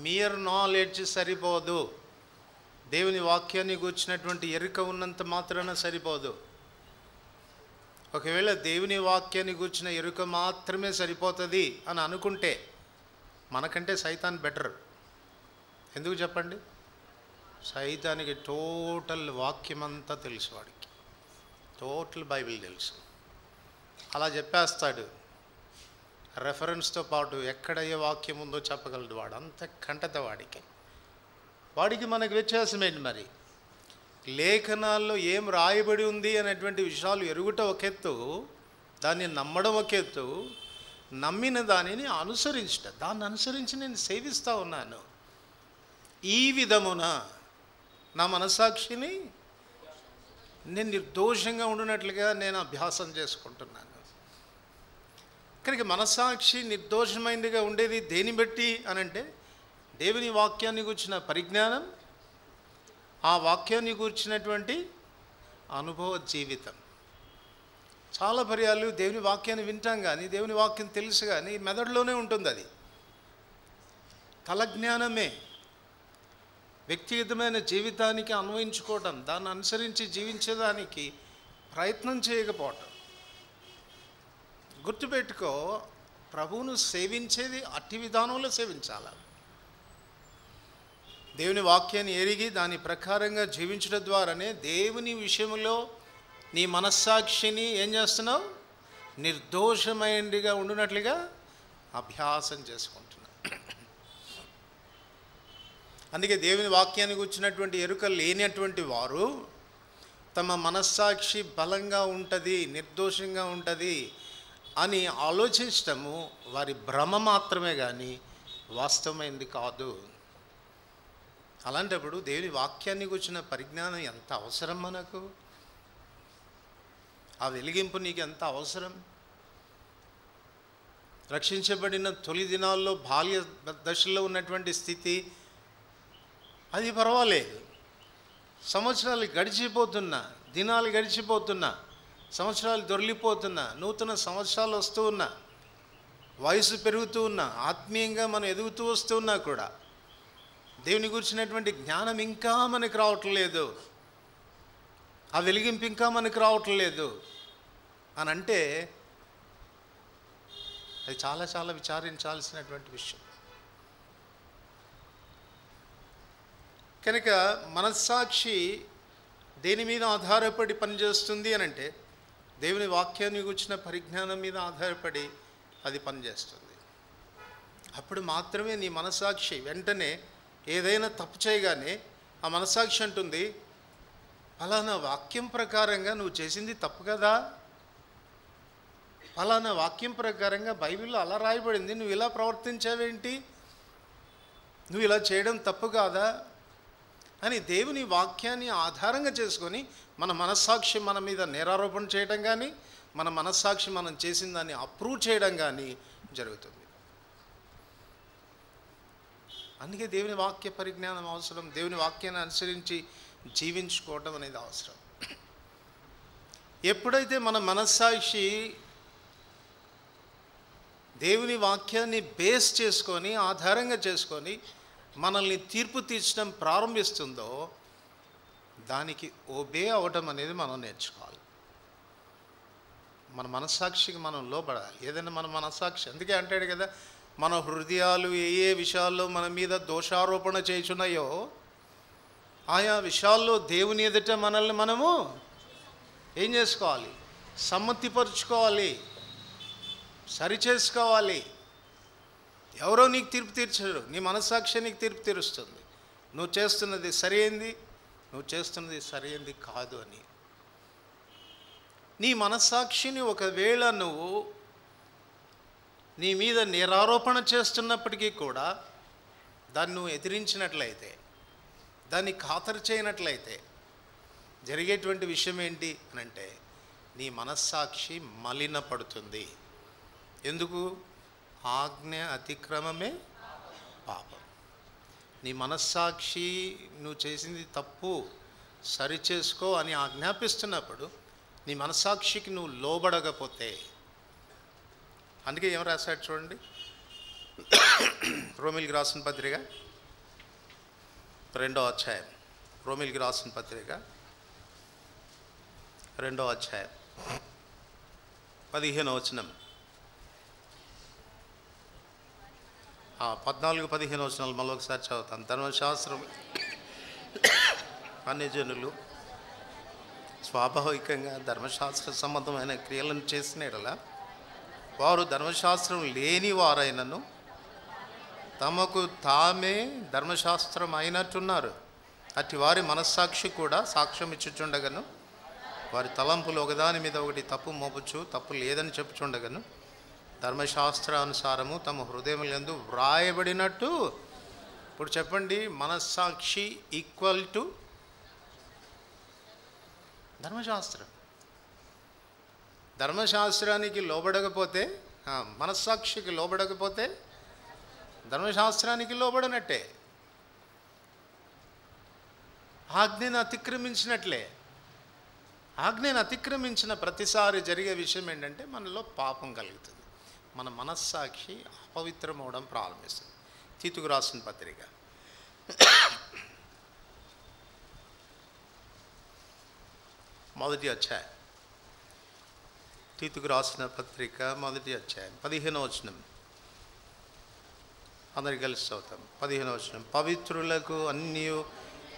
మియర్ నాలెడ్జ్ సరిపోదు. దేవుని వాక్యాన్ని గూర్చినటువంటి ఎరుక ఉన్నంత మాత్రాన సరిపోదు. ఒకవేళ దేవుని వాక్యాన్ని గూర్చిన ఎరుక మాత్రమే సరిపోతుంది అని అనుకుంటే మనకంటే సైతాన్ బెటర్. ఎందుకు చెప్పండి? సైతానికి టోటల్ వాక్యం అంతా తెలుసు, వాడికి టోటల్ బైబిల్ తెలుసు. అలా చెప్పేస్తాడు. రెఫరెన్స్తో పాటు ఎక్కడ ఏ వాక్యం ఉందో చెప్పగలడు వాడు. అంత కంటత వాడికి మనకు వ్యత్యాసం ఏంటి మరి? లేఖనాల్లో ఏం రాయబడి ఉంది అనేటువంటి విషయాలు ఎరుగుట ఒక ఎత్తు, దాన్ని నమ్మడం ఒక ఎత్తు, నమ్మిన దానిని అనుసరించట, దాన్ని అనుసరించి నేను సేవిస్తూ ఉన్నాను. ఈ విధమున నా మనస్సాక్షిని నేను నిర్దోషంగా ఉండినట్లుగా నేను అభ్యాసం చేసుకుంటున్నాను. కనుక మనస్సాక్షి నిర్దోషమైనదిగా ఉండేది దేని బట్టి అనంటే దేవుని వాక్యాన్ని గూర్చిన పరిజ్ఞానం, ఆ వాక్యాన్ని గూర్చినటువంటి అనుభవ జీవితం. చాలా పర్యాలు దేవుని వాక్యాన్ని వింటాం కానీ దేవుని వాక్యం తెలుసు కానీ మెదడులోనే ఉంటుంది. అది తలజ్ఞానమే. వ్యక్తిగతమైన జీవితానికి అన్వయించుకోవటం, దాన్ని అనుసరించి జీవించేదానికి ప్రయత్నం చేయకపోవటం. గుర్తుపెట్టుకో, ప్రభువును సేవించేది అట్టి విధానంలో సేవించాలి. దేవుని వాక్యాన్ని ఎరిగి దాని ప్రకారంగా జీవించడం ద్వారానే దేవుని విషయంలో నీ మనస్సాక్షిని ఏం చేస్తున్నావు? నిర్దోషమైనదిగా ఉండునట్లుగా అభ్యాసం చేసుకుంటున్నావు. అందుకే దేవుని వాక్యాన్ని గురించినటువంటి ఎరుక లేనటువంటి వారు తమ మనస్సాక్షి బలంగా ఉంటుంది, నిర్దోషంగా ఉంటుంది అని ఆలోచించటము వారి భ్రమ మాత్రమే కానీ వాస్తవమైంది కాదు. అలాంటప్పుడు దేవుని వాక్యాన్ని కూర్చున్న పరిజ్ఞానం ఎంత అవసరం మనకు? ఆ వెలిగింపు నీకు ఎంత అవసరం? రక్షించబడిన తొలి దినాల్లో బాల్య దశలో ఉన్నటువంటి స్థితి అది పర్వాలేదు. సంవత్సరాలు గడిచిపోతున్నా, దినాలు గడిచిపోతున్నా, సంవత్సరాలు దొర్లిపోతున్నా, నూతన సంవత్సరాలు వస్తూ ఉన్నా, వయసు పెరుగుతూ ఉన్నా, ఆత్మీయంగా మనం ఎదుగుతూ వస్తూ ఉన్నా కూడా దేవుని గురించినటువంటి జ్ఞానం ఇంకా మనకు రావట్లేదు, ఆ వెలిగింపు ఇంకా మనకు రావట్లేదు అని అంటే అది చాలా చాలా విచారించాల్సినటువంటి విషయం. కనుక మనస్సాక్షి దేని మీద ఆధారపడి పనిచేస్తుంది అని అంటే దేవుని వాక్యాన్ని గురించిన పరిజ్ఞానం మీద ఆధారపడి అది పనిచేస్తుంది. అప్పుడు మాత్రమే నీ మనస్సాక్షి వెంటనే ఏదైనా తప్పు చేయగానే ఆ మనస్సాక్షి అంటుంది, ఫలానా వాక్యం ప్రకారంగా నువ్వు చేసింది తప్పు కదా, ఫలానా వాక్యం ప్రకారంగా బైబిల్లో అలా రాయబడింది, నువ్వు ఇలా ప్రవర్తించావేంటి, నువ్వు ఇలా చేయడం తప్పు కాదా అని దేవుని వాక్యాన్ని ఆధారంగా చేసుకొని మన మనస్సాక్షి మన మీద నేరారోపణ చేయడం కానీ, మన మనస్సాక్షి మనం చేసిన దాన్ని అప్రూవ్ చేయడం కానీ జరుగుతుంది. అందుకే దేవుని వాక్య పరిజ్ఞానం అవసరం. దేవుని వాక్యాన్ని అనుసరించి జీవించుకోవడం అనేది అవసరం. ఎప్పుడైతే మన మనస్సాక్షి దేవుని వాక్యాన్ని బేస్ చేసుకొని ఆధారంగా చేసుకొని మనల్ని తీర్పు తీర్చడం ప్రారంభిస్తుందో దానికి ఓబే అవడం అనేది మనం నేర్చుకోవాలి. మన మనస్సాక్షికి మనం లోబడాలి. ఏదైనా మన మనస్సాక్షి అందుకే అంటాడు కదా, మన హృదయాలు ఏ ఏ విషయాల్లో మన మీద దోషారోపణ చేయుచున్నాయో ఆయా విషయాల్లో దేవుని ఎదుట మనల్ని మనము ఏం చేసుకోవాలి? సమ్మతిపరుచుకోవాలి, సరిచేసుకోవాలి. ఎవరో నీకు తీర్పు తీర్చరు, నీ మనస్సాక్షి నీకు తీర్పు తీరుస్తుంది. నువ్వు చేస్తున్నది సరైంది, నువ్వు చేస్తున్నది సరైంది కాదు అని. నీ మనస్సాక్షిని ఒకవేళ నువ్వు నీ మీద నిరారోపణ చేస్తున్నప్పటికీ కూడా దాన్ని నువ్వు ఎదిరించినట్లయితే, దాన్ని ఖాతరు చేయనట్లయితే జరిగేటువంటి విషయం ఏంటి అని అంటే నీ మనస్సాక్షి మలినపడుతుంది. ఎందుకు? ఆజ్ఞ అతిక్రమమే పాపం. నీ మనస్సాక్షి నువ్వు చేసింది తప్పు సరిచేసుకో అని ఆజ్ఞాపిస్తున్నప్పుడు నీ మనస్సాక్షికి నువ్వు లోబడకపోతే, అందుకే ఏం రాశాడు చూడండి, రోమిలికి రాసిన పత్రిక 2వ అధ్యాయం, రోమిలికి రాసిన పత్రిక 2వ అధ్యాయం 15వ వచనం, 14-15 వచనాలు మళ్ళీ ఒకసారి చదువుతాను. ధర్మశాస్త్రం అన్యజనులు స్వాభావికంగా ధర్మశాస్త్ర సంబంధమైన క్రియలను చేసిన ఎడల వారు ధర్మశాస్త్రం లేని వారైనను తమకు తామే ధర్మశాస్త్రం అయినట్టున్నారు. అట్టి వారి మనస్సాక్షి కూడా సాక్ష్యం ఇచ్చుచుండగను, వారి తలంపులు ఒకదాని మీద ఒకటి తప్పు మోపుచు తప్పు లేదని చెప్పుచుండగను, ధర్మశాస్త్రానుసారము తమ హృదయములందు వ్రాయబడినట్టు. ఇప్పుడు చెప్పండి, మనస్సాక్షి ఈక్వల్ టు ధర్మశాస్త్రం. ధర్మశాస్త్రానికి లోబడకపోతే, మనస్సాక్షికి లోబడకపోతే ధర్మశాస్త్రానికి లోబడనట్టే, ఆజ్ఞను అతిక్రమించినట్లే. ఆజ్ఞను అతిక్రమించిన ప్రతిసారి జరిగే విషయం ఏంటంటే మనలో పాపం కలుగుతుంది, మన మనస్సాక్షి అపవిత్రం అవడం ప్రారంభిస్తుంది. తీతుకు రాసిన పత్రిక 1వ అధ్యాయం, తీతుకు రాసిన పత్రిక 1వ అధ్యాయం 15వ వచనం, అందరికి కలిసి చదువుతాం. 15వ వచనం, పవిత్రులకు అన్నీ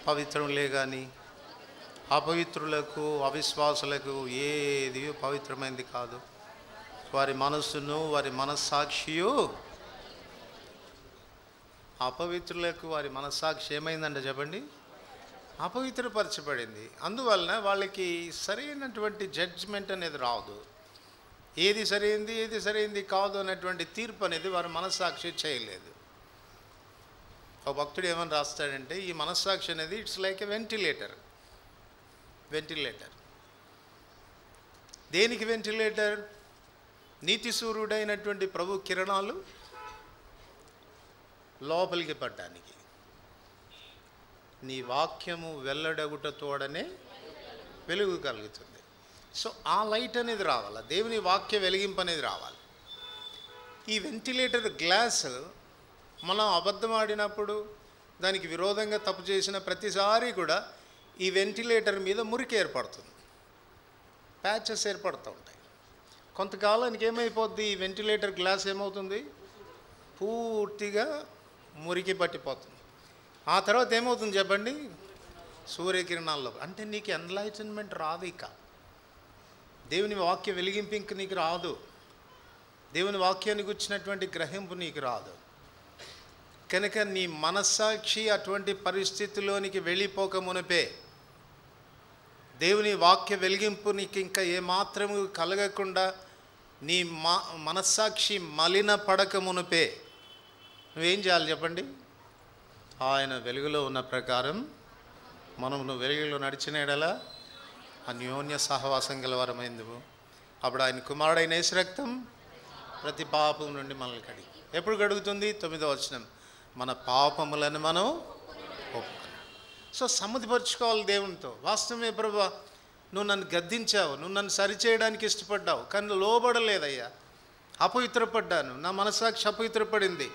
పవిత్రంలే కానీ అపవిత్రులకు అవిశ్వాసులకు ఏది పవిత్రమైనది కాదు. వారి మనస్సును వారి మనస్సాక్షియు, అపవిత్రులకు వారి మనస్సాక్షి ఏమైందంటే చెప్పండి, అపవిత్రపరచబడింది. అందువలన వాళ్ళకి సరైనటువంటి జడ్జ్మెంట్ అనేది రాదు. ఏది సరైంది ఏది సరైంది కాదు అనేటువంటి తీర్పు అనేది వారి మనస్సాక్షి చేయలేదు. ఒక భక్తుడు ఏమని రాస్తాడంటే, ఈ మనస్సాక్షి అనేది ఇట్స్ లైక్ ఎ వెంటిలేటర్. దేనికి వెంటిలేటర్? నీతి సూర్యుడైనటువంటి ప్రభు కిరణాలు లోపలికి పడ్డానికి. నీ వాక్యము వెల్లడగుట తోడనే వెలుగు కలుగుతుంది. సో ఆ లైట్ అనేది రావాలి, దేవుని వాక్య వెలిగింపు అనేది రావాలి. ఈ వెంటిలేటర్ గ్లాస్ మనం అబద్ధం ఆడినప్పుడు, దానికి విరోధంగా తప్పు చేసిన ప్రతిసారి కూడా ఈ వెంటిలేటర్ మీద మురికి ఏర్పడుతుంది, ప్యాచెస్ ఏర్పడుతూ ఉంటాయి. కొంతకాలానికి ఏమైపోద్ది, ఈ వెంటిలేటర్ గ్లాస్ ఏమవుతుంది, పూర్తిగా మురికి పట్టిపోతుంది. ఆ తర్వాత ఏమవుతుంది చెప్పండి, సూర్యకిరణాల్లో. అంటే నీకు ఎన్లైటన్మెంట్ రాదు, ఇక దేవుని వాక్య వెలిగింపు ఇంక నీకు రాదు, దేవుని వాక్యానికి వచ్చినటువంటి గ్రహింపు నీకు రాదు. కనుక నీ మనస్సాక్షి అటువంటి పరిస్థితిలోనికి వెళ్ళిపోక మునిపే, దేవుని వాక్య వెలిగింపు నీకు ఇంకా ఏమాత్రము కలగకుండా నీ మనస్సాక్షి మలిన పడక మునిపే నువ్వేం చేయాలి చెప్పండి? ఆయన వెలుగులో ఉన్న ప్రకారం నువ్వు వెలుగులో నడిచిన ఎడలా అన్యోన్య సహవాసం గలవారమైందువు. అప్పుడు ఆయన కుమారుడైన యేసు రక్తం ప్రతి పాపం నుండి మనల్ని కడిగి. ఎప్పుడు కడుగుతుంది? 9వ వచనం, మన పాపములను మనం ఒప్పుకొని. సో సమ్మతిపరుచుకోవాలి దేవునితో. వాస్తవమే ప్రభువా, నువ్వు నన్ను గద్దించావు, నువ్వు నన్ను సరిచేయడానికి ఇష్టపడ్డావు, కానీ లోబడలేదయ్యా, అపవిత్రపడ్డాను, నా మనస్సాక్షి అపవిత్రపడింది,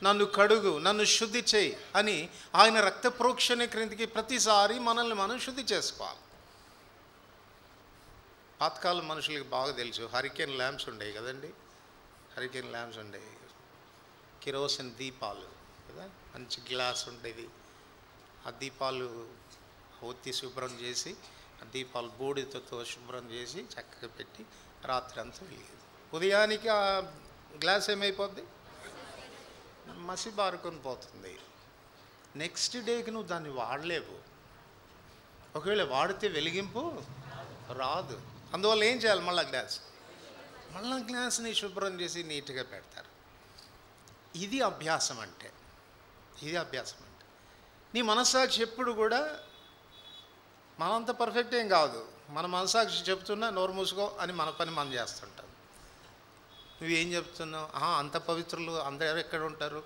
నన్ను కడుగు, నన్ను శుద్ధి చేయి అని ఆయన రక్త ప్రోక్షణ క్రిందికి ప్రతిసారి మనల్ని మనం శుద్ధి చేసుకోవాలి. పాతకాలం మనుషులకి బాగా తెలుసు, హరికేన్ ల్యాంప్స్ ఉండేవి కదండి, హరికేన్ ల్యాంప్స్ ఉండేవి, కిరోసిన్ దీపాలు కదా, మంచి గ్లాస్ ఉండేది. ఆ దీపాలు ఒత్తి శుభ్రం చేసి, ఆ దీపాలు బూడిదతో శుభ్రం చేసి చక్కగా పెట్టి రాత్రి అంతా వెలిగేది. ఉదయానికి ఆ గ్లాస్ ఏమైపోద్ది, మసి బారుకొని పోతుంది. నెక్స్ట్ డేకి నువ్వు దాన్ని వాడలేవు, ఒకవేళ వాడితే వెలిగింపు రాదు. అందువల్ల ఏం చేయాలి, మళ్ళీ గ్లాస్ని శుభ్రం చేసి నీట్గా పెడతారు. ఇది అభ్యాసం అంటే, నీ మనస్సాక్షి ఎప్పుడు కూడా మనంత పర్ఫెక్ట్ ఏం కాదు. మన మనస్సాక్షి చెప్తున్నా నోరు మూసుకో అని మన పని మనం చేస్తుంటాం. నువ్వేం చెప్తున్నావు, అంత పవిత్రులు అందరూ ఎక్కడ ఉంటారు,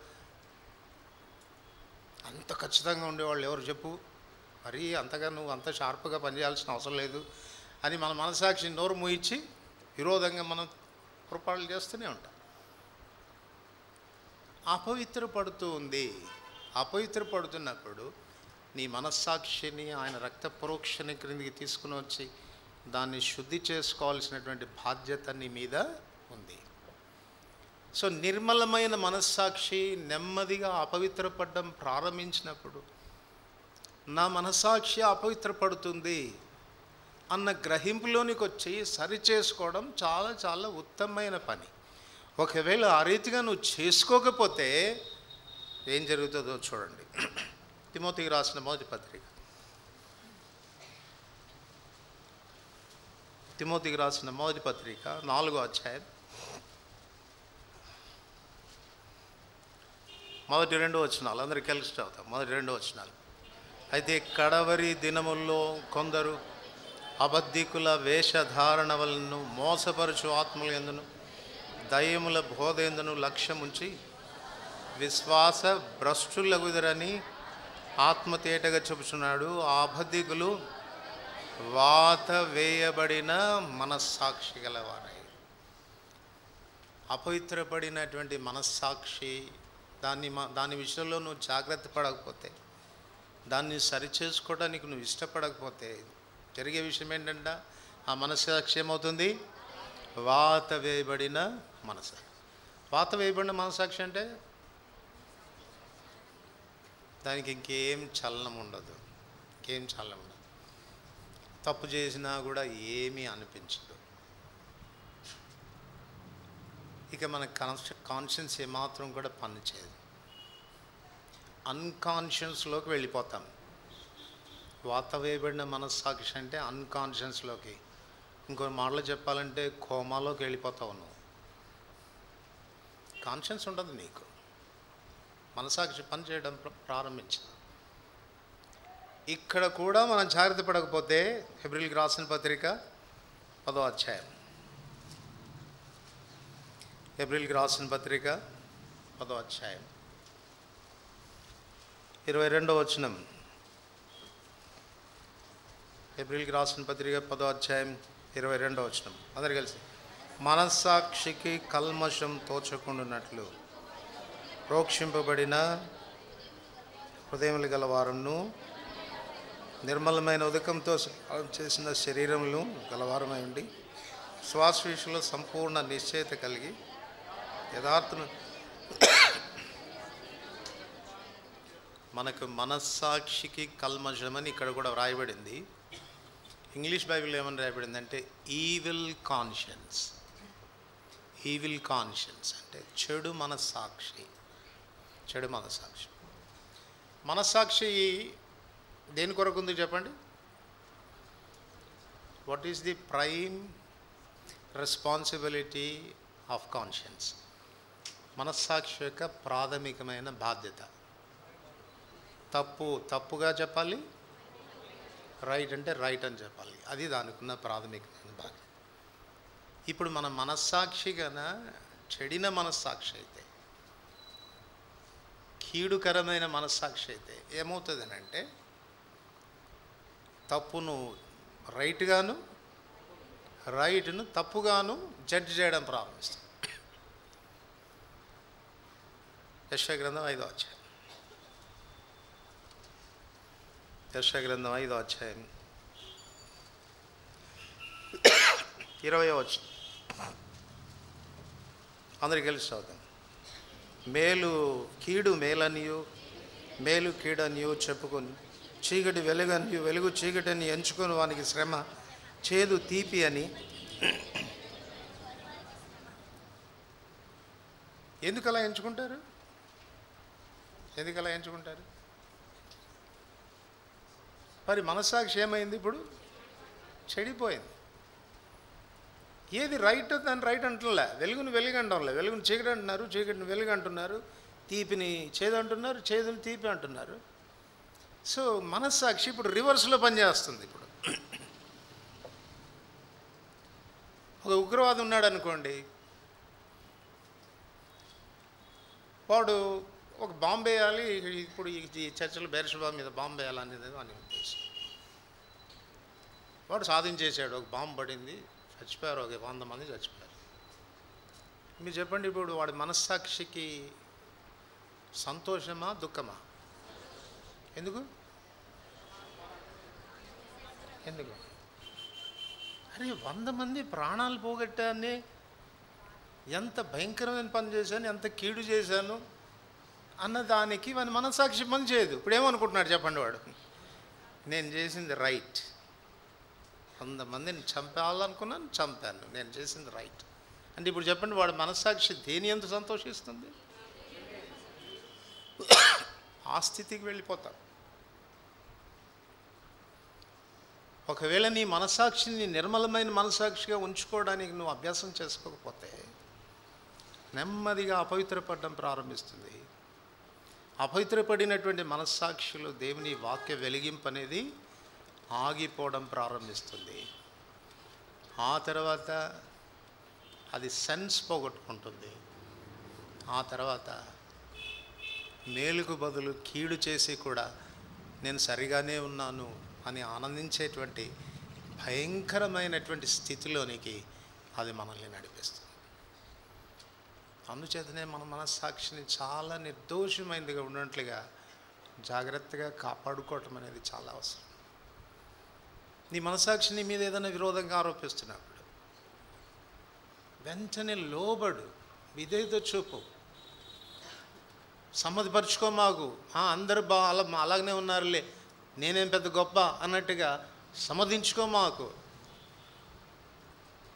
అంత ఖచ్చితంగా ఉండేవాళ్ళు ఎవరు చెప్పు, మరీ అంతగా నువ్వు అంత షార్ప్గా పనిచేయాల్సిన అవసరం లేదు అని మన మనస్సాక్షి నోరు మూయించి విరోధంగా మనం పొరపాట్లు చేస్తూనే ఉంటాం. అపవిత్రపడుతున్నప్పుడు నీ మనస్సాక్షిని ఆయన రక్త పరోక్షణ క్రిందికి తీసుకుని వచ్చి దాన్ని శుద్ధి చేసుకోవాల్సినటువంటి బాధ్యత నీ మీద ఉంది. సో నిర్మలమైన మనస్సాక్షి నెమ్మదిగా అపవిత్రపడడం ప్రారంభించినప్పుడు, నా మనస్సాక్షి అపవిత్రపడుతుంది అన్న గ్రహింపులోనికి వచ్చి సరి చేసుకోవడం చాలా చాలా ఉత్తమమైన పని. ఒకవేళ ఆ రీతిగా నువ్వు చేసుకోకపోతే ఏం జరుగుతుందో చూడండి. తిమోతికి రాసిన మొదటి పత్రిక, 4వ అధ్యాయం మొదటి 2 వచనాలు అందరికి కలిసి చదువుతాం. మొదటి 2 వచనాలు. అయితే కడవరి దినముల్లో కొందరు అబద్ధికుల వేషధారణ వలన మోసపరచు ఆత్మల యందును దయ్యముల బోధ యందును లక్ష్యముంచి విశ్వాస భ్రష్టులగుదరని ఆత్మ తేటగా చెబుతున్నాడు. ఆ అబద్ధికులు వాత వేయబడిన మనస్సాక్షి గలవారై. అపవిత్రపడినటువంటి మనస్సాక్షి, దాని విషయంలో నువ్వు జాగ్రత్త పడకపోతే, దాన్ని సరిచేసుకోవడానికి నువ్వు ఇష్టపడకపోతే జరిగే విషయం ఏంటంటే ఆ మనస్సాక్షి ఏమవుతుంది, వాత వేయబడిన మనస్సాక్షి అంటే దానికి ఇంకేం చలనం ఉండదు. తప్పు చేసినా కూడా ఏమీ అనిపించదు. ఇక మన కాన్షియన్స్ ఏమాత్రం కూడా పనిచేయదు. అన్కాన్షియస్లోకి వెళ్ళిపోతాం. వాత వేయబడిన మనస్సాక్షి అంటే అన్కాన్షియస్లోకి, ఇంకో మాటలు చెప్పాలంటే కోమాలోకి వెళ్ళిపోతావు నువ్వు. కాన్షియన్స్ ఉండదు నీకు. మనసాక్షి పనిచేయడం ప్రారంభించింది. ఇక్కడ కూడా మనం జాగ్రత్త పడకపోతే హెబ్రీయులకు రాసిన పత్రిక 10వ అధ్యాయం, హెబ్రీయులకు రాసిన పత్రిక 10వ అధ్యాయం 22వ వచనం. హెబ్రీయులకు రాసిన పత్రిక 10వ అధ్యాయం 22వ వచనం. అందరు కలిసి, మనస్సాక్షికి కల్మషం తోచకుండానట్లు ప్రోక్షింపబడిన హృదయములు గల వారును నిర్మలమైన ఉదకంతో చేసిన శరీరములు గలవారమై ఉండి శ్వాసవిషయంలో సంపూర్ణ నిశ్చయత కలిగి యథార్థను. మనకు మనస్సాక్షికి కల్మషమని ఇక్కడ కూడా వ్రాయబడింది. ఇంగ్లీష్ బైబిల్ ఏమని రాయబడింది అంటే ఈవిల్ కాన్షియన్స్. ఈవిల్ కాన్షియన్స్ అంటే చెడు మనస్సాక్షి. చెడు మనస్సాక్షి. మనస్సాక్షి దేని కొరకు ఉంది చెప్పండి? What is the prime responsibility of conscience? మనస్సాక్షి యొక్క ప్రాథమికమైన బాధ్యత. తప్పుగా చెప్పాలి, రైట్ అంటే రైట్ అని చెప్పాలి. అది దానికి ఉన్న ప్రాథమికమైన బాధ్యత. ఇప్పుడు మన మనస్సాక్షి కన్నా చెడిన మనస్సాక్షి అయితే, కీడుకరమైన మనస్సాక్షి అయితే ఏమవుతుంది అంటే తప్పును రైట్గాను, రైట్ను తప్పుగాను జడ్జి చేయడం ప్రారంభిస్తుంది. యెషయా గ్రంథం 5వ అధ్యాయం, యెషయా గ్రంథం 5వ అధ్యాయం 20వ వచనం. అందరికి కలిసి చదువుతాం. మేలు కీడు మేలనియు, మేలు కీడనియు చెప్పుకొని, చీకటి వెలుగనియు, వెలుగు చీకటిని ఎంచుకొని వానికి శ్రమ, చేదు తీపి అని. ఎందుకలా ఎంచుకుంటారు? ఎందుకలా ఎంచుకుంటారు? మరి మనస్సాక్షి ఏమైంది? ఇప్పుడు చెడిపోయింది. ఏది రైట్ దాన్ని రైట్ అంటున్నా, వెలుగుని వెలుగు అంటంలే. వెలుగుని చీకటి అంటున్నారు, చీకటిని వెలుగు అంటున్నారు, తీపిని చేదు అంటున్నారు, చేదుని తీపి అంటున్నారు. సో మనస్సాక్షి ఇప్పుడు రివర్స్లో పనిచేస్తుంది. ఇప్పుడు ఒక ఉగ్రవాది ఉన్నాడు అనుకోండి, వాడు ఒక బాంబు వేయాలి. ఇప్పుడు ఈ చర్చలు బెర్షబా మీద బాంబు వేయాలనేది అని ఉద్దేశం. వాడు సాధించేశాడు, ఒక బాంబు పడింది, చచ్చిపోయారు, ఒక 100 మంది చచ్చిపోయారు. మీరు చెప్పండి, ఇప్పుడు వాడి మనస్సాక్షికి సంతోషమా దుఃఖమా? ఎందుకు? అరే 100 మంది ప్రాణాలు పోగొట్టాన్ని, ఎంత భయంకరమైన పని చేశాను, ఎంత కీడు చేశాను అన్నదానికి మన మనస్సాక్షి పని చేయదు. ఇప్పుడు ఏమనుకుంటున్నాడు చెప్పండి వాడు? నేను చేసింది రైట్, 100 మందిని చంపాలనుకున్నాను, చంపాను, నేను చేసింది రైట్ అంటే ఇప్పుడు చెప్పండి వాడు మనస్సాక్షి దేని ఎంత సంతోషిస్తుంది? ఆ స్థితికి వెళ్ళిపోతాడు. ఒకవేళ నీ మనస్సాక్షిని నిర్మలమైన మనస్సాక్షిగా ఉంచుకోవడానికి నువ్వు అభ్యాసం చేసుకోకపోతే నెమ్మదిగా అపవిత్రపడడం ప్రారంభిస్తుంది. అపవిత్రపడినటువంటి మనస్సాక్షులు దేవుని వాక్య వెలిగింపు అనేది ఆగిపోవడం ప్రారంభిస్తుంది. ఆ తర్వాత అది సెన్స్ పోగొట్టుకుంటుంది. ఆ తర్వాత మేలుకు బదులు కీడు చేసి కూడా నేను సరిగానే ఉన్నాను అని ఆనందించేటువంటి భయంకరమైనటువంటి స్థితిలోనికి అది మనల్ని నడిపిస్తుంది. అందుచేతనే మన మనస్సాక్షిని చాలా నిర్దోషమైనదిగా ఉన్నట్లుగా జాగ్రత్తగా కాపాడుకోవటం అనేది చాలా అవసరం. నీ మనస్సాక్షిని మీద ఏదైనా విరోధంగా ఆరోపిస్తున్నప్పుడు వెంటనే లోబడు, విధేయత చూపు, సమ్మతిపరుచుకోమాకు. అందరూ అలాగనే ఉన్నారులే, నేనేం పెద్ద గొప్ప అన్నట్టుగా సమ్మతించుకోమాకు.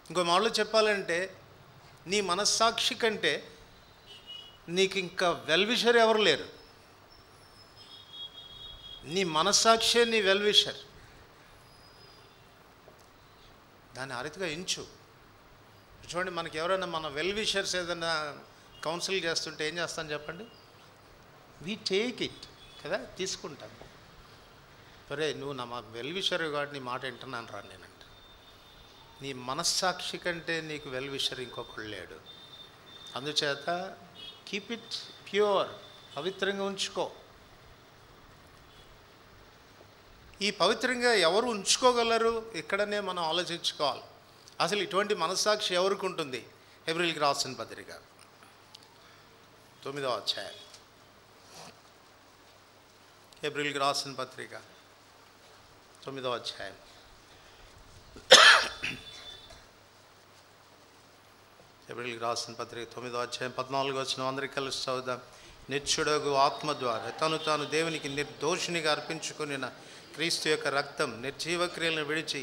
ఇంకో మాటలో చెప్పాలంటే నీ మనస్సాక్షి కంటే నీకు ఇంకా వెల్విషర్ ఎవరు లేరు. నీ మనస్సాక్షే నీ వెల్విషర్. దాన్ని ఆ రీతిగా ఎంచు. చూడండి, మనకి ఎవరైనా మన వెల్విషర్స్ ఏదైనా కౌన్సిల్ చేస్తుంటే ఏం చేస్తాను చెప్పండి? వి టేక్ ఇట్ కదా, తీసుకుంటాం. సరే నువ్వు నా వెల్విషర్ కాబట్టి నీ మాట వింటున్నాను రా నేనంట. నీ మనస్సాక్షి కంటే నీకు వెల్విషర్ ఇంకొకడు లేడు. అందుచేత కీప్ ఇట్ ప్యూర్, పవిత్రంగా ఉంచుకో. ఈ పవిత్రంగా ఎవరు ఉంచుకోగలరు? ఇక్కడనే మనం ఆలోచించుకోవాలి. అసలు ఇటువంటి మనస్సాక్షి ఎవరికి ఉంటుంది? హెబ్రీయులకు రాసిన పత్రిక 9వ అధ్యాయం. హెబ్రీయులకు రాసిన పత్రిక 9వ అధ్యాయం. హెబ్రీయులకు రాసిన పత్రిక 9వ అధ్యాయం 14వ వచనం అందరికీ కలిసి చదువుదాం. నిత్యుడగు ఆత్మ ద్వారా తాను దేవునికి నిర్దోషినిగా అర్పించుకున్న క్రీస్తు యొక్క రక్తం నిర్జీవ క్రియలను విడిచి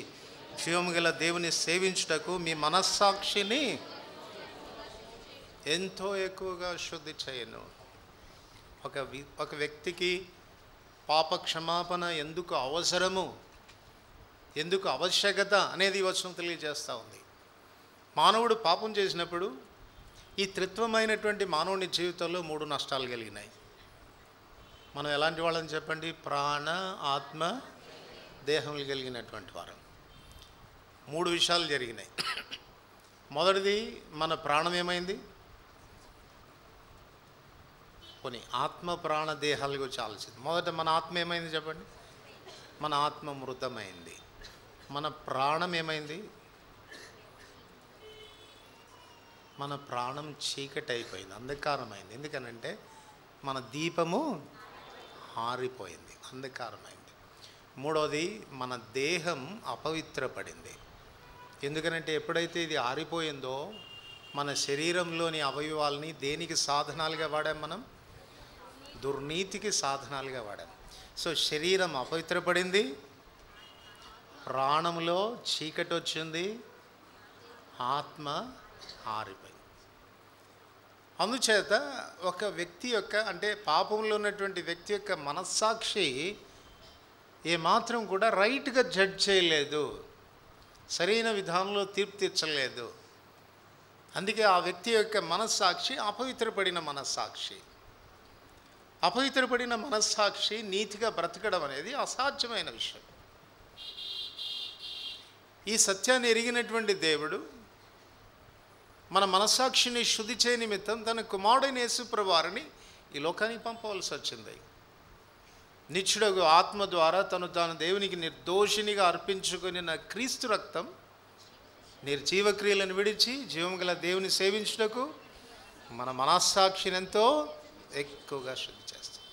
జీవము గల దేవుని సేవించుటకు మీ మనస్సాక్షిని ఎంతో ఎక్కువగా శుద్ధి చేయను. ఒక వ్యక్తికి పాప క్షమాపణ ఎందుకు అవసరము, ఎందుకు ఆవశ్యకత అనేది ఈ వచనం తెలియజేస్తూ ఉంది. మానవుడు పాపం చేసినప్పుడు ఈ త్రిత్వమైనటువంటి మానవుని జీవితంలో 3 నష్టాలు కలిగినాయి. మనం ఎలాంటి వాళ్ళని చెప్పండి? ప్రాణ, ఆత్మ, దేహములు కలిగినటువంటి వారు. 3 విషయాలు జరిగినాయి. మొదటిది, మన ప్రాణం ఏమైంది? పోనీ ఆత్మ, ప్రాణ, దేహాల గురించి ఆలోచించింది. మొదట మన ఆత్మ ఏమైంది చెప్పండి? మన ఆత్మ మృతమైంది. మన ప్రాణం ఏమైంది? మన ప్రాణం చీకటి అయిపోయింది, అంధకారమైంది. ఎందుకనంటే మన దీపము ఆరిపోయింది, అంధకారమైంది. మూడవది, మన దేహం అపవిత్రపడింది. ఎందుకనంటే ఎప్పుడైతే ఇది ఆరిపోయిందో మన శరీరంలోని అవయవాల్ని దేనికి సాధనాలుగా వాడాం? మనం దుర్నీతికి సాధనాలుగా వాడాం. సో శరీరం అపవిత్రపడింది, ప్రాణంలో చీకటి వచ్చింది, ఆత్మ ఆరిపోయింది. అందుచేత ఒక వ్యక్తి యొక్క, అంటే పాపంలో ఉన్నటువంటి వ్యక్తి యొక్క మనస్సాక్షి ఏమాత్రం కూడా రైట్గా జడ్జ్ చేయలేదు, సరైన విధానంలో తీర్పు తీర్చలేదు. అందుకే ఆ వ్యక్తి యొక్క మనస్సాక్షి అపవిత్రపడిన మనస్సాక్షి. అపవిత్రపడిన మనస్సాక్షి నీతిగా బ్రతకడం అనేది అసాధ్యమైన విషయం. ఈ సత్యాన్ని ఎరిగినటువంటి దేవుడు మన మనస్సాక్షిని శుద్ధి చేయ నిమిత్తం తన కుమారుడైన యేసుప్రభువారిని ఈ లోకానికి పంపవలసి వచ్చింది. నిత్యుడగు ఆత్మ ద్వారా తాను దేవునికి నిర్దోషినిగా అర్పించుకుని క్రీస్తు రక్తం నిర్జీవ క్రియలను విడిచి జీవం గల దేవుని సేవించుటకు మన మనస్సాక్షిని ఎంతో ఎక్కువగా శుద్ధి చేస్తాం.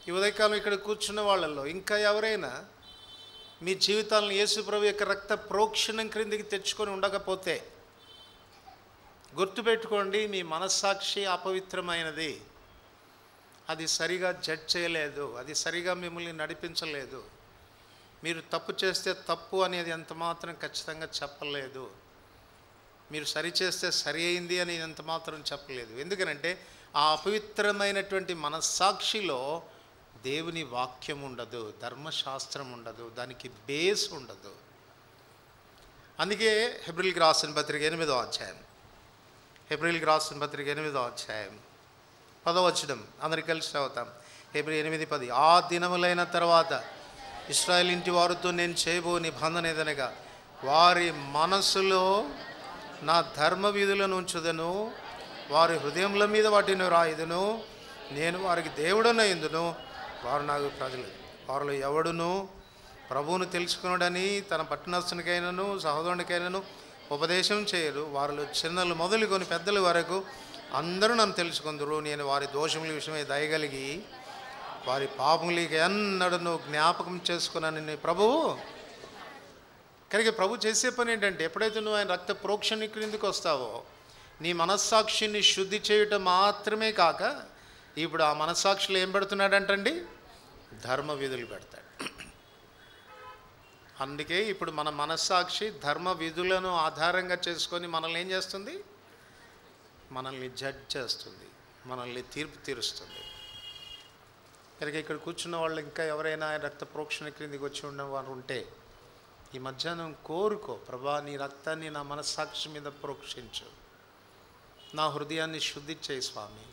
ఈ ఉదయకాలం ఇక్కడ కూర్చున్న వాళ్ళల్లో ఇంకా ఎవరైనా మీ జీవితాలను యేసుప్రభు యొక్క రక్త ప్రోక్షణం క్రిందికి తెచ్చుకొని ఉండకపోతే గుర్తుపెట్టుకోండి, మీ మనస్సాక్షి అపవిత్రమైనది. అది సరిగా జడ్జ్ చేయలేదు, అది సరిగా మిమ్మల్ని నడిపించలేదు. మీరు తప్పు చేస్తే తప్పు అనేది ఎంత మాత్రం ఖచ్చితంగా చెప్పలేదు. మీరు సరి చేస్తే సరి అయింది అని ఎంత మాత్రం చెప్పలేదు. ఎందుకనంటే ఆ అపవిత్రమైనటువంటి మనస్సాక్షిలో దేవుని వాక్యం ఉండదు, ధర్మశాస్త్రం ఉండదు, దానికి బేస్ ఉండదు. అందుకే హెబ్రీయులకు రాసిన పత్రిక 8వ అధ్యాయం, హెబ్రీయులకు రాసిన పత్రిక 8వ అధ్యాయం 10వ వచనం అందరికి కలిసి చదువుతాం. హెబ్రీ 8:10. ఆ దినములైన తర్వాత ఇశ్రాయేలు ఇంటి వారితో నేను చేయబో నిబంధన ఏదనగా వారి మనసులో నా ధర్మ విధులను ఉంచుదను, వారి హృదయముల మీద వాటిని రాయుదును, నేను వారికి దేవుడనయుందును, వారు నాకు ప్రజలు. వారిలో ఎవడును ప్రభువును తెలుసుకున్నాడని తన పట్టణస్థునికైనను సహోదరునికైనను ఉపదేశం చేయరు. వారిలో చిన్నలు మొదలుకొని పెద్దల వరకు అందరూ నన్ను తెలుసుకుందరు. నేను వారి దోషముల విషయమై దయగలిగి వారి పాపములకి ఎన్నడను జ్ఞాపకం చేసుకున్నానని ప్రభువు. కనుక ప్రభు చేసే పని ఏంటంటే, ఎప్పుడైతే నువ్వు ఆయన రక్త ప్రోక్షణ క్రిందికి వస్తావో నీ మనస్సాక్షిని శుద్ధి చేయటం మాత్రమే కాక ఇప్పుడు ఆ మనస్సాక్షిలో ఏం పెడుతున్నాడంటండి? ధర్మ విధులు పెడతాడు. అందుకే ఇప్పుడు మన మనస్సాక్షి ధర్మ విధులను ఆధారంగా చేసుకొని మనల్ని ఏం చేస్తుంది? మనల్ని జడ్జ్ చేస్తుంది, మనల్ని తీర్పు తీరుస్తుంది. కనుక ఇక్కడ కూర్చున్న వాళ్ళు ఇంకా ఎవరైనా రక్త ప్రోక్షణ క్రిందికి వచ్చి ఉన్నవారు ఉంటే ఈ మధ్యాహ్నం కోరుకో, ప్రభా నీ రక్తాన్ని నా మనస్సాక్షి మీద ప్రోక్షించు, నా హృదయాన్ని శుద్ధి చేయి స్వామి,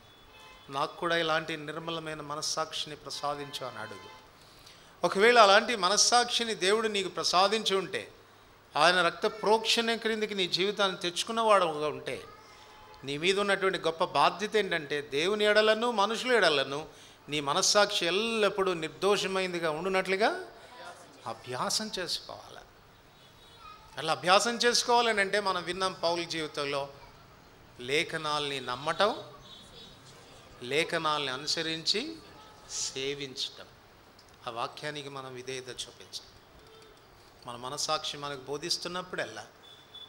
నాకు కూడా ఇలాంటి నిర్మలమైన మనస్సాక్షిని ప్రసాదించు అని అడుగు. ఒకవేళ అలాంటి మనస్సాక్షిని దేవుడు నీకు ప్రసాదించి ఉంటే, ఆయన రక్త ప్రోక్షణ క్రిందికి నీ జీవితాన్ని తెచ్చుకున్నవాడుగా ఉంటే, నీ మీద ఉన్నటువంటి గొప్ప బాధ్యత ఏంటంటే దేవుని ఎడలను మనుషుల ఎడలను నీ మనస్సాక్షి ఎల్లప్పుడూ నిర్దోషమైందిగా ఉండునట్లుగా అభ్యాసం చేసుకోవాలి. అలా అభ్యాసం చేసుకోవాలని అంటే మనం విన్నాం పౌలు జీవితంలో, లేఖనాల్ని నమ్మటం, లేఖనాల్ని అనుసరించి సేవించటం. ఆ వాక్యానికి మనం విధేయత చూపించాలి. మన మనస్సాక్షి మనకు బోధిస్తున్నప్పుడల్లా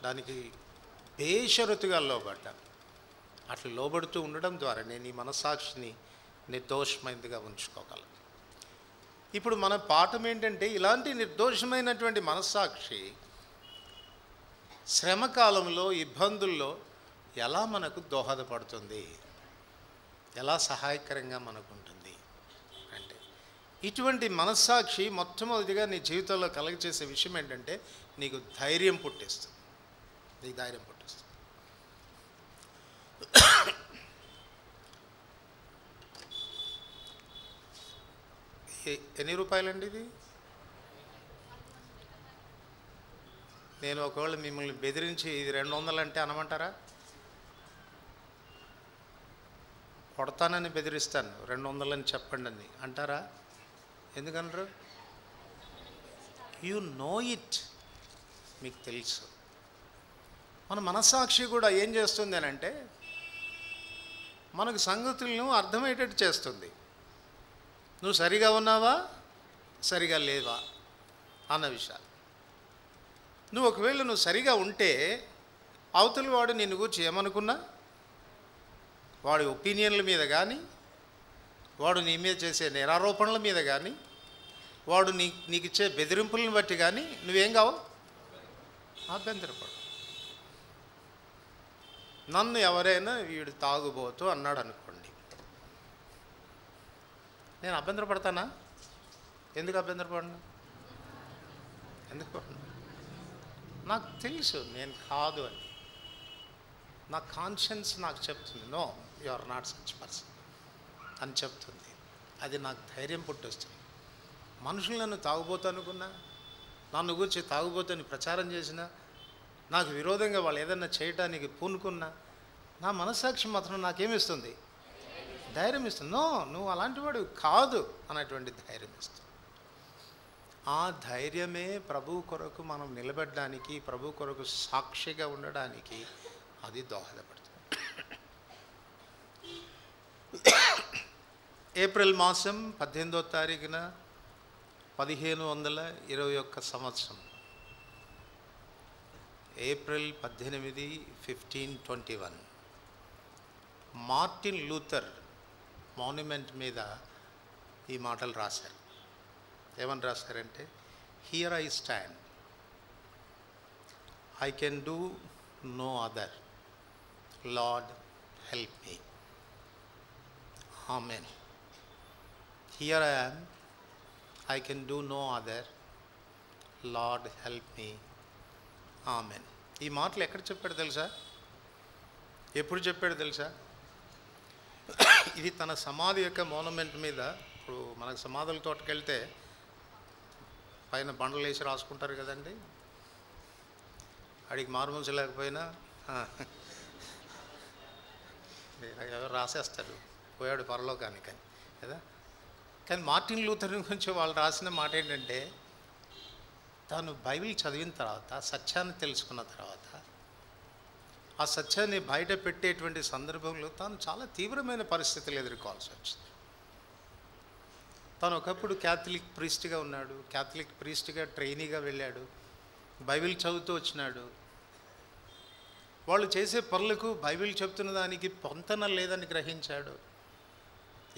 దానికి బేషరతుగా లోబడ్డాం. అట్లా లోబడుతూ ఉండడం ద్వారా నేను ఈ మనస్సాక్షిని నిర్దోషమైనదిగా ఉంచుకోగలను. ఇప్పుడు మన పాఠం ఏంటంటే, ఇలాంటి నిర్దోషమైనటువంటి మనస్సాక్షి శ్రమకాలంలో, ఇబ్బందుల్లో ఎలా మనకు దోహదపడుతుంది, ఎలా సహాయకరంగా మనకు ఉంటుంది అంటే, ఇటువంటి మనస్సాక్షి మొట్టమొదటిగా నీ జీవితంలో కలగచేసే విషయం ఏంటంటే, నీకు ధైర్యం పుట్టిస్తుంది. నీకు ధైర్యం పుట్టిస్తుంది. ఎన్ని రూపాయలండి ఇది? నేను ఒకవేళ మిమ్మల్ని బెదిరించి ఇది 200 అంటే అనమంటారా? కొడతానని బెదిరిస్తాను, 200 అని చెప్పండి అని అంటారా? ఎందుకనరు? యు నో ఇట్, మీకు తెలుసు. మన మనస్సాక్షి కూడా ఏం చేస్తుంది అని అంటే, మనకు సంగతులను అర్థమయ్యేటట్టు చేస్తుంది. నువ్వు సరిగా ఉన్నావా, సరిగా లేవా అన్న విషయాలు. నువ్వు ఒకవేళ నువ్వు సరిగా ఉంటే, అవతలి వాడు నిన్ను గురించి ఏమనుకున్నా, వాడి ఒపీనియన్ల మీద కానీ, వాడు నీ మీద చేసే నిరారోపణల మీద కానీ, వాడు నీకు ఇచ్చే బెదిరింపులను బట్టి కానీ నువ్వేం కావు, అభ్యంతరపడు. నన్ను ఎవరైనా వీడు తాగుబోతూ అన్నాడు అనుకోండి, నేను అభ్యంతరపడతానా? ఎందుకు అభ్యంతరపడను? ఎందుకు పడను? నాకు తెలుసు నేను కాదు అని. నా కాన్షియన్స్ నాకు చెప్తుంది, no you are not such person అని చెప్తుంది. అది నాకు ధైర్యం పుట్టొస్తుంది. మనుషులు నన్ను తాగుబోతు అనుకున్నా, నన్ను గురించి తాగుబోతని ప్రచారం చేసినా, నాకు విరోధంగా వాళ్ళు ఏదన్నా చేయటానికి పూనుకున్నా, నా మనస్సాక్షి మాత్రం నాకేమిస్తుంది? ధైర్యం ఇస్తుంది. నో, నువ్వు అలాంటి వాడు కాదు అనేటువంటి ధైర్యం ఇస్తుంది. ఆ ధైర్యమే ప్రభు కొరకు మనం నిలబడడానికి, ప్రభు కొరకు సాక్షిగా ఉండడానికి అది దోహదపడుతుంది. ఏప్రిల్ మాసం 18వ తారీఖున 1521 సంవత్సరం, ఏప్రిల్ 18, 1521, మార్టిన్ లూథర్ మాన్యుమెంట్ మీద ఈ మాటలు రాశారు. ఏమని రాశారంటే, here I stand, I can do no other, Lord help me, amen. Here I am, I can do no other, Lord help me, amen. ఈ మాటలు ఎక్కడ చెప్పాడు తెలుసా? ఎప్పుడు చెప్పాడు తెలుసా? ఇది తన సమాధి యొక్క మోనుమెంట్ మీద. ఇప్పుడు మనకు సమాధుల తోటకి వెళ్తే పైన బండలు వేసి రాసుకుంటారు కదండి. అడిగి మారుమూసి లేకపోయినా ఎవరు రాసేస్తారు, పోయాడు పరలోకానికి అని కదా. కానీ మార్టిన్ లూథర్ గురించి వాళ్ళు రాసిన మాట ఏంటంటే, తాను బైబిల్ చదివిన తర్వాత, సత్యాన్ని తెలుసుకున్న తర్వాత, ఆ సత్యాన్ని బయట పెట్టేటువంటి సందర్భంలో తాను చాలా తీవ్రమైన పరిస్థితులు ఎదుర్కోవాల్సి వచ్చింది. తాను ఒకప్పుడు క్యాథలిక్ ప్రీస్ట్గా ఉన్నాడు, క్యాథలిక్ ప్రీస్ట్గా ట్రైనీగా వెళ్ళాడు, బైబిల్ చదువుతూ వచ్చినాడు. వాళ్ళు చేసే పనులకు బైబిల్ చెప్తున్న దానికి పొంతన లేదని గ్రహించాడు.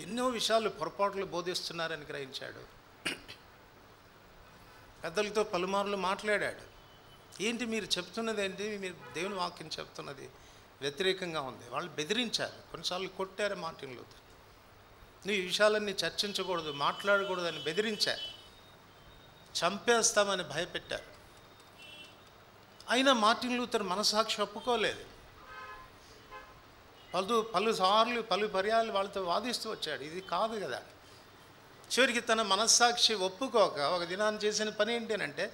ఎన్నో విషయాలు పొరపాట్లు బోధిస్తున్నారని గ్రహించాడు. పెద్దలతో పలుమార్లు మాట్లాడాడు. ఏంటి మీరు చెప్తున్నది ఏంటి, మీరు దేవుని వాక్యం చెప్తున్నది వ్యతిరేకంగా ఉంది. వాళ్ళు బెదిరించారు, కొన్నిసార్లు కొట్టారు మార్టిన్ లూథర్. నువ్వు ఈ విషయాలన్నీ చర్చించకూడదు, మాట్లాడకూడదు అని బెదిరించారు, చంపేస్తామని భయపెట్టారు. అయినా మార్టిన్ లూథర్ మనసాక్షి ఒప్పుకోలేదు. పలుసార్లు పలు పర్యాలు వాళ్ళతో వాదిస్తూ వచ్చాడు. ఇది కాదు కదా. చివరికి తన మనస్సాక్షి ఒప్పుకోక ఒక దినాన్ని చేసిన పని ఏంటంటే,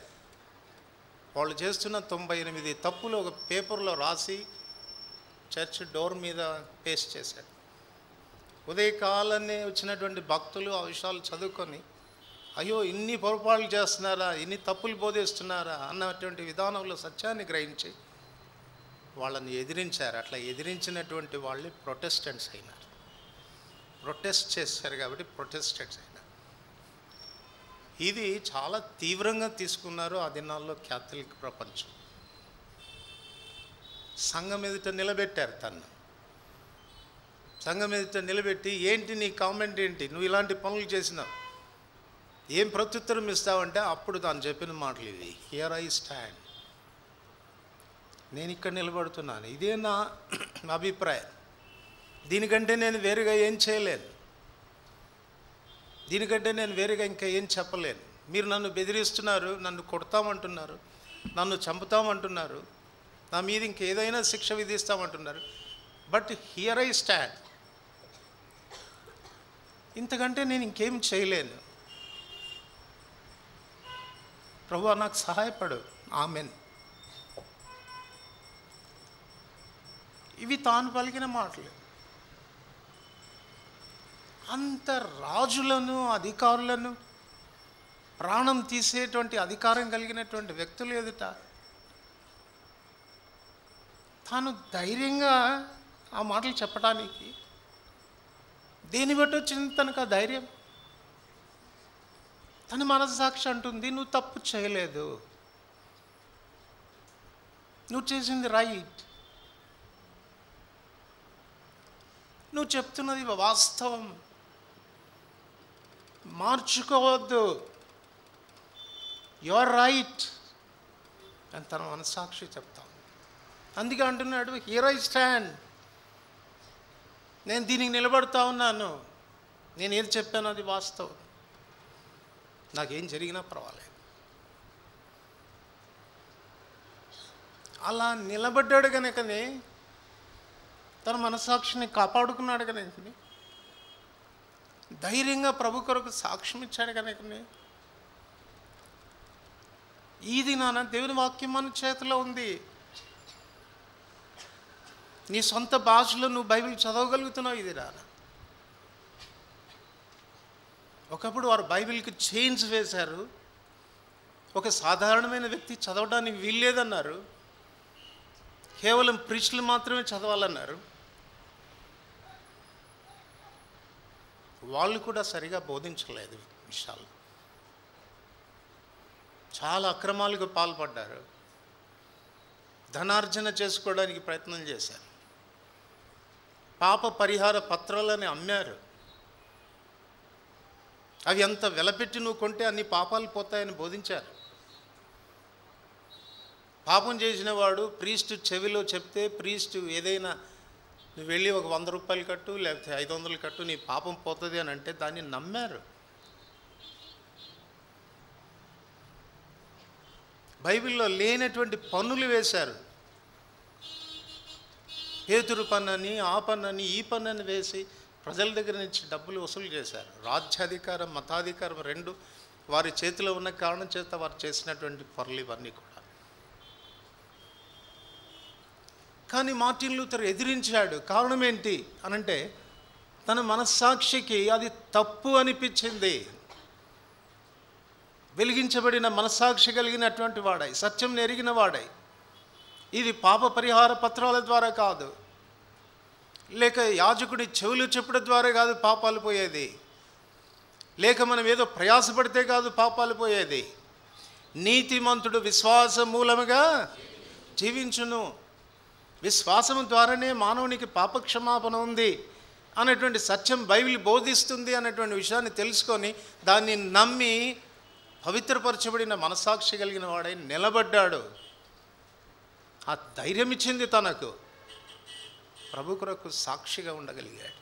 వాళ్ళు చేస్తున్న 98 తప్పులు ఒక పేపర్లో రాసి చర్చ్ డోర్ మీద పేస్ట్ చేశాడు. ఉదయకాలనే వచ్చినటువంటి భక్తులు ఆ విషయాలు చదువుకొని, అయ్యో ఇన్ని పొరపాట్లు చేస్తున్నారా, ఇన్ని తప్పులు బోధిస్తున్నారా అన్నటువంటి విధానంలో సత్యాన్ని గ్రహించి వాళ్ళని ఎదిరించారు. అట్లా ఎదిరించినటువంటి వాళ్ళే ప్రొటెస్టెంట్స్ అయినారు. ప్రొటెస్ట్ చేశారు కాబట్టి ప్రొటెస్టెంట్స్ అయినారు. ఇది చాలా తీవ్రంగా తీసుకున్నారు ఆ దినాల్లో క్యాథలిక్ ప్రపంచం. సంఘం ఎదుట నిలబెట్టారు తను. సంఘం ఎదుట నిలబెట్టి, ఏంటి నీ కామెంట్ ఏంటి, నువ్వు ఇలాంటి పనులు చేసినావు, ఏం ప్రత్యుత్తరం ఇస్తావంటే అప్పుడు తాను చెప్పిన మాటలు ఇవి: హియర్ ఐ స్టాండ్, నేను ఇక్కడ నిలబడుతున్నాను, ఇదే నా అభిప్రాయం, దీనికంటే నేను వేరుగా ఏం చేయలేను, దీనికంటే నేను వేరుగా ఇంకా ఏం చెప్పలేను. మీరు నన్ను బెదిరిస్తున్నారు, నన్ను కొడతామంటున్నారు, నన్ను చంపుతామంటున్నారు, నా మీద ఇంకేదైనా శిక్ష విధిస్తామంటున్నారు, బట్ హియర్ ఐ స్టాండ్, ఇంతకంటే నేను ఇంకేం చేయలేను. ప్రభువా నాకు సహాయపడు, ఆమెన్. ఇవి తాను పలికిన మాటలు. అంత రాజులను, అధికారులను, ప్రాణం తీసేటువంటి అధికారం కలిగినటువంటి వ్యక్తులు ఎదుట తాను ధైర్యంగా ఆ మాటలు చెప్పడానికి దేని బట్టి వచ్చింది తనకు ఆ ధైర్యం? తన మనస్సాక్షి అంటుంది, నువ్వు తప్పు చేయలేదు, నువ్వు చేసింది రైట్, నువ్వు చెప్తున్నది వాస్తవం, మార్చుకోవద్దు, యు ఆర్ రైట్ అని తన మనస్సాక్షి చెప్తాం. అందుకే అంటున్నాడు, హియర్ ఐ స్టాండ్, నేను దీనికి నిలబడతా ఉన్నాను, నేను ఏది చెప్పాను అది వాస్తవం, నాకేం జరిగినా పర్వాలేదు. అలా నిలబడ్డాడు కనుకనే తన మనస్సాక్షిని కాపాడుకున్నాడు కనుకనే, ధైర్యంగా ప్రభు కొరకు సాక్ష్యం ఇచ్చాడు కనుకనే ఈ దినాన దేవుని వాక్యం మన చేతిలో ఉంది. నీ సొంత భాషలో నువ్వు బైబిల్ చదవగలుగుతున్నావు ఇది రానా. ఒకప్పుడు వారు బైబిల్కి చైన్స్ వేశారు, ఒక సాధారణమైన వ్యక్తి చదవడానికి వీల్లేదన్నారు, కేవలం ప్రీస్టులు మాత్రమే చదవాలన్నారు. వాళ్ళు కూడా సరిగా బోధించలేదు విషయాలు, చాలా అక్రమాలకు పాల్పడ్డారు, ధనార్జన చేసుకోవడానికి ప్రయత్నం చేశారు, పాప పరిహార పత్రాలని అమ్మారు. అవి అంత వెలపెట్టి నువ్వు కొంటే అన్ని పాపాలు పోతాయని బోధించారు. పాపం చేసిన వాడు ప్రీస్టు చెవిలో చెప్తే, ప్రీస్టు ఏదైనా నువ్వు వెళ్ళి ఒక 100 రూపాయలు కట్టు లేకపోతే 500 కట్టు, నీ పాపం పోతుంది అని అంటే దాన్ని నమ్మారు. బైబిల్లో లేనటువంటి పన్నులు వేశారు. పేతురు పన్నని, ఆ పన్నని, ఈ పన్నని వేసి ప్రజల దగ్గర నుంచి డబ్బులు వసూలు చేశారు. రాజ్యాధికారం, మతాధికారం రెండు వారి చేతిలో ఉన్న కారణం చేత వారు చేసినటువంటి పనులు ఇవన్నీ కూడా. కానీ మార్టిన్ లూథర్ ఎదిరించాడు. కారణం ఏంటి అనంటే, తన మనస్సాక్షికి అది తప్పు అనిపించింది. వెలిగించబడిన మనస్సాక్షి కలిగినటువంటి వాడై, సత్యం ఎరిగిన వాడై, ఇది పాప పరిహార పత్రాల ద్వారా కాదు, లేక యాజకుడి చెవులు చెప్పడం ద్వారా కాదు పాపాలు పోయేది, లేక మనం ఏదో ప్రయాసపడితే కాదు పాపాలు పోయేది. నీతిమంతుడు విశ్వాస మూలముగా జీవించును, విశ్వాసము ద్వారానే మానవునికి పాపక్షమాపణ ఉంది అనేటువంటి సత్యం బైబిల్ బోధిస్తుంది అనేటువంటి విషయాన్ని తెలుసుకొని దాన్ని నమ్మి పవిత్రపరచబడిన మనస్సాక్షి కలిగిన వాడై నిలబడ్డాడు. ఆ ధైర్యం ఇచ్చింది తనకు, ప్రభు కొరకు సాక్షిగా ఉండగలిగాడు.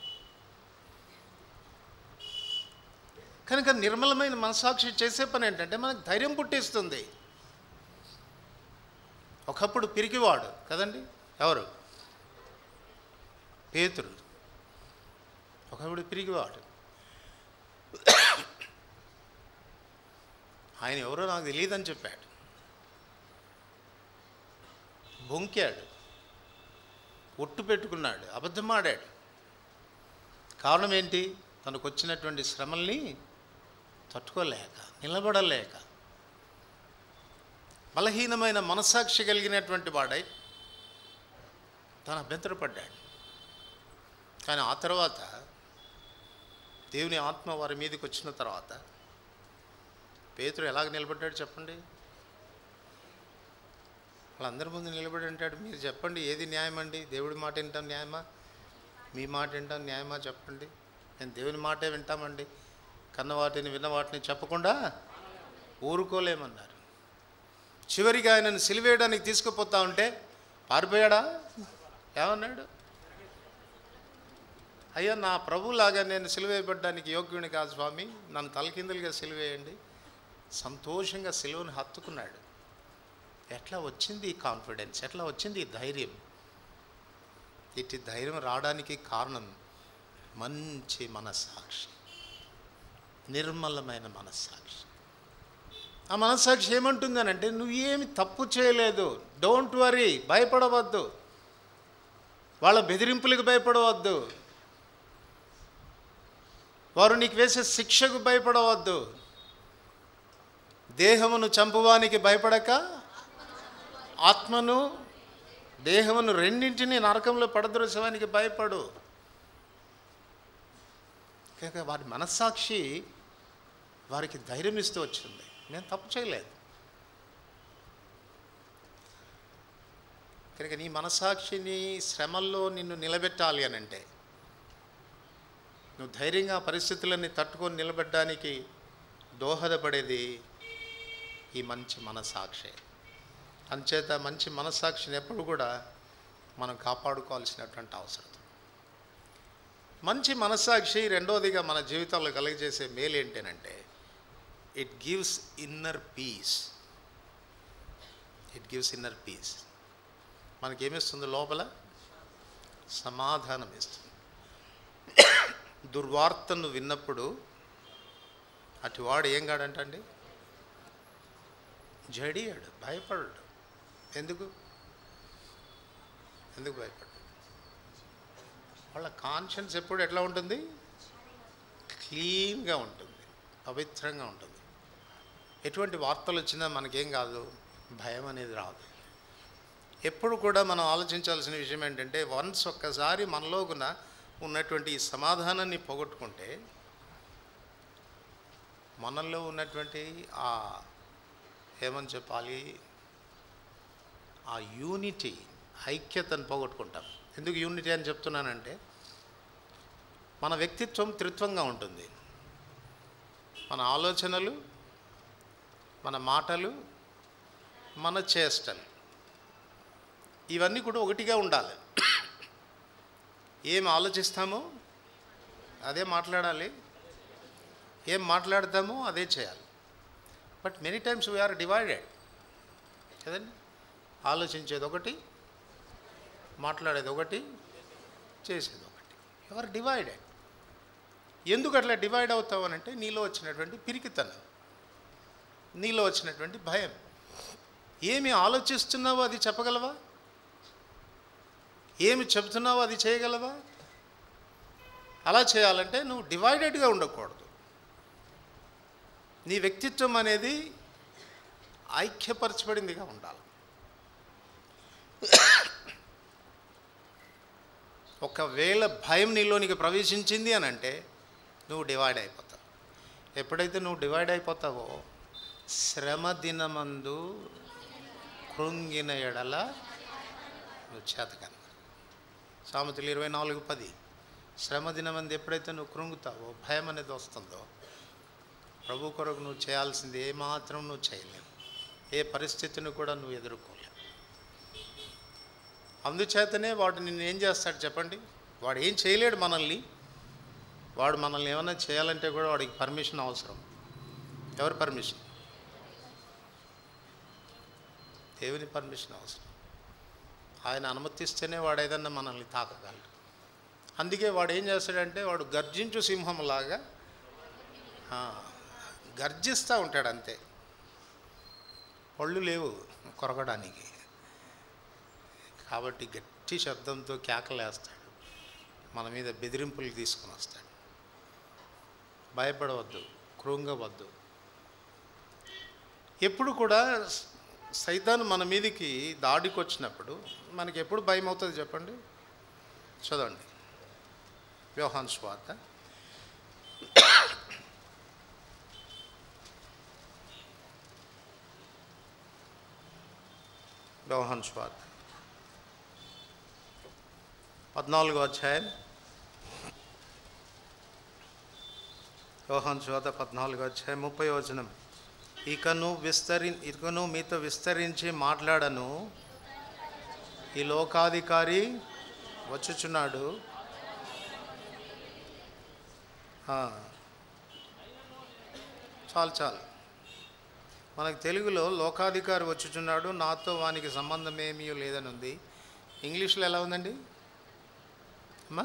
కనుక నిర్మలమైన మనస్సాక్షి చేసే పని ఏంటంటే మనకు ధైర్యం పుట్టిస్తుంది. ఒకప్పుడు పిరికివాడు కదండి, ఎవరు పేతురు ఒకప్పుడు పిరిగివాడు. ఆయన ఎవరో నాకు తెలియదని చెప్పాడు, బొంకాడు, ఒట్టు పెట్టుకున్నాడు, అబద్ధం ఆడాడు. కారణం ఏంటి? తనకు వచ్చినటువంటి శ్రమల్ని తట్టుకోలేక, నిలబడలేక, బలహీనమైన మనస్సాక్షి కలిగినటువంటి వాడై తను అభ్యంతరపడ్డాడు. కానీ ఆ తర్వాత దేవుని ఆత్మ వారి మీదకి వచ్చిన తర్వాత పేతురు ఎలాగ నిలబడ్డాడు చెప్పండి? వాళ్ళందరి ముందు నిలబడి అంటాడు, మీరు చెప్పండి ఏది న్యాయం అండి? దేవుడి మాట వింటాం న్యాయమా, మీ మాట వింటాం న్యాయమా చెప్పండి? నేను దేవుని మాటే వింటామండి, కన్న వాటిని విన్న వాటిని చెప్పకుండా ఊరుకోలేమన్నారు. చివరికి ఆయనను సిలివేయడానికి తీసుకుపోతా ఉంటే పారిపోయాడా? ఏమన్నాడు? అయ్యా, నా ప్రభులాగా నేను సిలువేయబడ్డానికి యోగ్యుని కాదు స్వామి, నన్ను తలకిందులుగా సిలువేయండి. సంతోషంగా సిలువను హత్తుకున్నాడు. ఎట్లా వచ్చింది ఈ కాన్ఫిడెన్స్? ఎట్లా వచ్చింది ఈ ధైర్యం? ఇటు ధైర్యం రావడానికి కారణం మంచి మనస్సాక్షి, నిర్మలమైన మనస్సాక్షి. ఆ మనస్సాక్షి ఏమంటుందనంటే, నువ్వేమి తప్పు చేయలేదు, డోంట్ వరీ, భయపడవద్దు, వాళ్ళ బెదిరింపులకు భయపడవద్దు, వారు నీకు వేసే శిక్షకు భయపడవద్దు, దేహమును చంపువానికి భయపడక ఆత్మను దేహమును రెండింటినీ నరకంలో పడద్రోసేవానికి భయపడు. కనుక వారి మనస్సాక్షి వారికి ధైర్యం ఇస్తూ వచ్చింది, నేను తప్పు చేయలేదు. కనుక నీ మనస్సాక్షిని శ్రమల్లో నిన్ను నిలబెట్టాలి అని అంటే, నువ్వు ధైర్యంగా పరిస్థితులన్నీ తట్టుకొని నిలబెట్టడానికి దోహదపడేది ఈ మంచి మనస్సాక్షి. అంచేత మంచి మనస్సాక్షిని ఎప్పుడు కూడా మనం కాపాడుకోవాల్సినటువంటి అవసరం. మంచి మనస్సాక్షి రెండోదిగా మన జీవితాల్లో కలిగజేసే మేలు ఏంటంటే, it gives inner peace. It gives inner peace. మనకేమిస్తుంది? లోపల సమాధానం ఇస్తుంది. దుర్వార్తను విన్నప్పుడు అటువాడు ఏం కాడంటండి? జడియాడు, భయపడ్డాడు. ఎందుకు భయపడ్డాడు? వాళ్ళ కాన్షియన్స్ ఎప్పుడు ఎట్లా ఉంటుంది? క్లీన్గా ఉంటుంది, పవిత్రంగా ఉంటుంది. ఎటువంటి వార్తలు వచ్చినా మనకేం కాదు, భయం అనేది రాదు. ఎప్పుడు కూడా మనం ఆలోచించాల్సిన విషయం ఏంటంటే, వన్స్ ఒక్కసారి మనలోగున ఉన్నటువంటి ఈ సమాధానాన్ని పోగొట్టుకుంటే, మనలో ఉన్నటువంటి ఆ ఏమని చెప్పాలి, ఆ యూనిటీ, ఐక్యతను పోగొట్టుకుంటాం. ఎందుకు యూనిటీ అని చెప్తున్నానంటే, మన వ్యక్తిత్వం త్రిత్వంగా ఉంటుంది. మన ఆలోచనలు, మన మాటలు, మన చేష్టలు, ఇవన్నీ కూడా ఒకటిగా ఉండాలి. ఏం ఆలోచిస్తామో అదే మాట్లాడాలి, ఏం మాట్లాడతామో అదే చేయాలి. But many times we are divided కదండి. ఆలోచించేది ఒకటి, మాట్లాడేది ఒకటి, చేసేది ఒకటి. You are divided. ఎందుకు అట్లా డివైడ్ అవుతావు అనంటే, నీలో వచ్చినటువంటి పిరికితనం, నీలో వచ్చినటువంటి భయం. ఏమి ఆలోచిస్తున్నావో అది చెప్పగలవా? ఏమి చెబుతున్నావో అది చేయగలవా? అలా చేయాలంటే నువ్వు డివైడెడ్గా ఉండకూడదు. నీ వ్యక్తిత్వం అనేది ఐక్యపరచబడిందిగా ఉండాలి. ఒకవేళ భయం నీలోనికి ప్రవేశించింది అని అంటే నువ్వు డివైడ్ అయిపోతావు. ఎప్పుడైతే నువ్వు డివైడ్ అయిపోతావో, శ్రమ దినమందు కృంగిన ఎడల నువ్వు చేతకన్నా. సామెతలు 24:10. శ్రమ దినమందు ఎప్పుడైతే నువ్వు కృంగుతావో, భయం అనేది వస్తుందో, ప్రభు కొరకు నువ్వు చేయాల్సింది ఏమాత్రం నువ్వు చేయలేవు. ఏ పరిస్థితిని కూడా నువ్వు ఎదుర్కోలేవు. అందుచేతనే వాడు నిన్ను ఏం చేస్తాడు చెప్పండి? వాడు ఏం చేయలేడు మనల్ని. వాడు మనల్ని ఏమైనా చేయాలంటే కూడా వాడికి పర్మిషన్ అవసరం. ఎవరి పర్మిషన్? దేవుని పర్మిషన్ అవసరం. ఆయన అనుమతిస్తేనే వాడు ఏదన్నా మనల్ని తాకగలడు. అందుకే వాడు ఏం చేస్తాడంటే వాడు గర్జించు సింహంలాగా గర్జిస్తూ ఉంటాడు అంతే, పళ్ళు లేవు కొరకడానికి. కాబట్టి గట్టి శబ్దంతో కేకలేస్తాడు, మన మీద బెదిరింపులు తీసుకొని వస్తాడు. భయపడవద్దు, కృంగవద్దు. ఎప్పుడు కూడా సైతాను మన మీదకి దాడికి వచ్చినప్పుడు మనకి ఎప్పుడు భయం అవుతుంది చెప్పండి? చదవండి యోహాను సువార్త 14వ అధ్యాయం, యోహాను సువార్త 14వ అధ్యాయం 30వ వచనం. ఇకను మీతో విస్తరించి మాట్లాడను, ఈ లోకాధికారి వచ్చుచున్నాడు. చాలు మనకు తెలుగులో లోకాధికారి వచ్చుచున్నాడు, నాతో వానికి సంబంధం ఏమీ లేదని ఉంది. ఇంగ్లీష్లో ఎలా ఉందండి అమ్మా?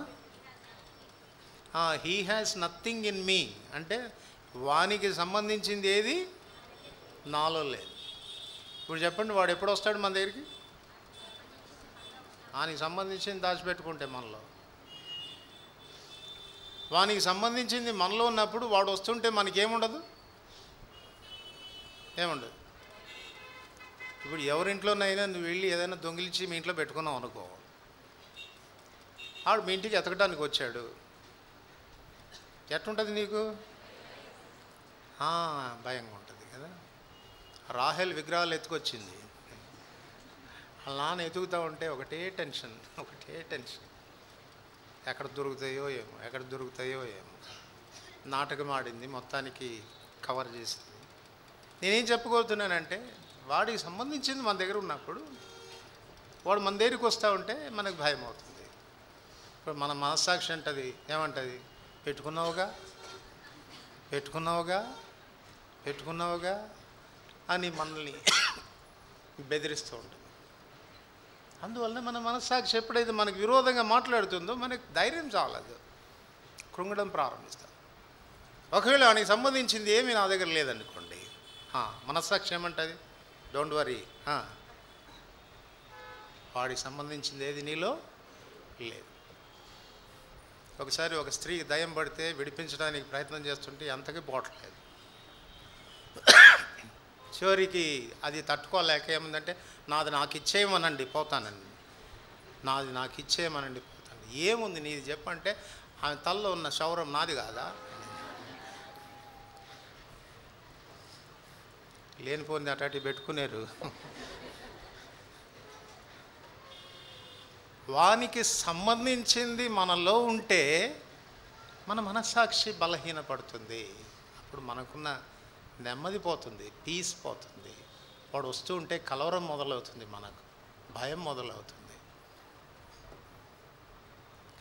He has nothing in me అంటే వానికి సంబంధించింది ఏది నాలో లేదు. ఇప్పుడు చెప్పండి, వాడు ఎప్పుడు వస్తాడు మన దగ్గరికి? వానికి సంబంధించింది దాచిపెట్టుకుంటే మనలో. వానికి సంబంధించింది మనలో ఉన్నప్పుడు వాడు వస్తుంటే మనకేముండదు, ఏముండదు. ఇప్పుడు ఎవరింట్లోనైనా నువ్వు వెళ్ళి ఏదైనా దొంగిలించి మీ ఇంట్లో పెట్టుకున్నావు అనుకో, ఆడు మీ ఇంటికి ఎతకడానికి వచ్చాడు, ఎట్టుంటుంది నీకు? భయంగా ఉంటుంది కదా. రాహేల్ విగ్రహాలు ఎత్తుకొచ్చింది, వాళ్ళ నాన్న ఎతుకుతూ ఉంటే ఒకటే టెన్షన్. ఎక్కడ దొరుకుతాయో ఏమో. నాటకం ఆడింది, మొత్తానికి కవర్ చేసింది. నేనేం చెప్పుకోతున్నానంటే, వాడికి సంబంధించింది మన దగ్గర ఉన్నప్పుడు వాడు మన దగ్గరికి వస్తూ ఉంటే మనకు భయం అవుతుంది. ఇప్పుడు మన మనస్సాక్షి అంటది, ఏమంటుంది? పెట్టుకున్నావుగా అని మనల్ని బెదిరిస్తూ ఉంటుంది. అందువల్ల మన మనస్సాక్షి ఎప్పుడైతే మనకు విరోధంగా మాట్లాడుతుందో మనకు ధైర్యం చాలదు, కృంగడం ప్రారంభిస్తాం. ఒకవేళ వానికి సంబంధించింది ఏమీ నా దగ్గర లేదనుకోండి, మనస్సాక్షి ఏమంటుంది? డోంట్ వరీ, వాడికి సంబంధించింది ఏది నీలో లేదు. ఒకసారి ఒక స్త్రీకి దయ్యం పడితే విడిపించడానికి ప్రయత్నం చేస్తుంటే అంతకీ పోవట్లేదు. చివరికి అది తట్టుకోలేక ఏముందంటే, నాది నాకు ఇచ్చేయమనండి పోతానండి. ఏముంది నీది చెప్పంటే, ఆమె తలలో ఉన్న శౌరం నాది కాదా? లేనిపోయింది అటు పెట్టుకునేరు. వానికి సంబంధించింది మనలో ఉంటే మన మనస్సాక్షి బలహీనపడుతుంది. అప్పుడు మనకున్న నెమ్మది పోతుంది, పీస్ పోతుంది. వాడు వస్తూ ఉంటే కలవరం మొదలవుతుంది, మనకు భయం మొదలవుతుంది.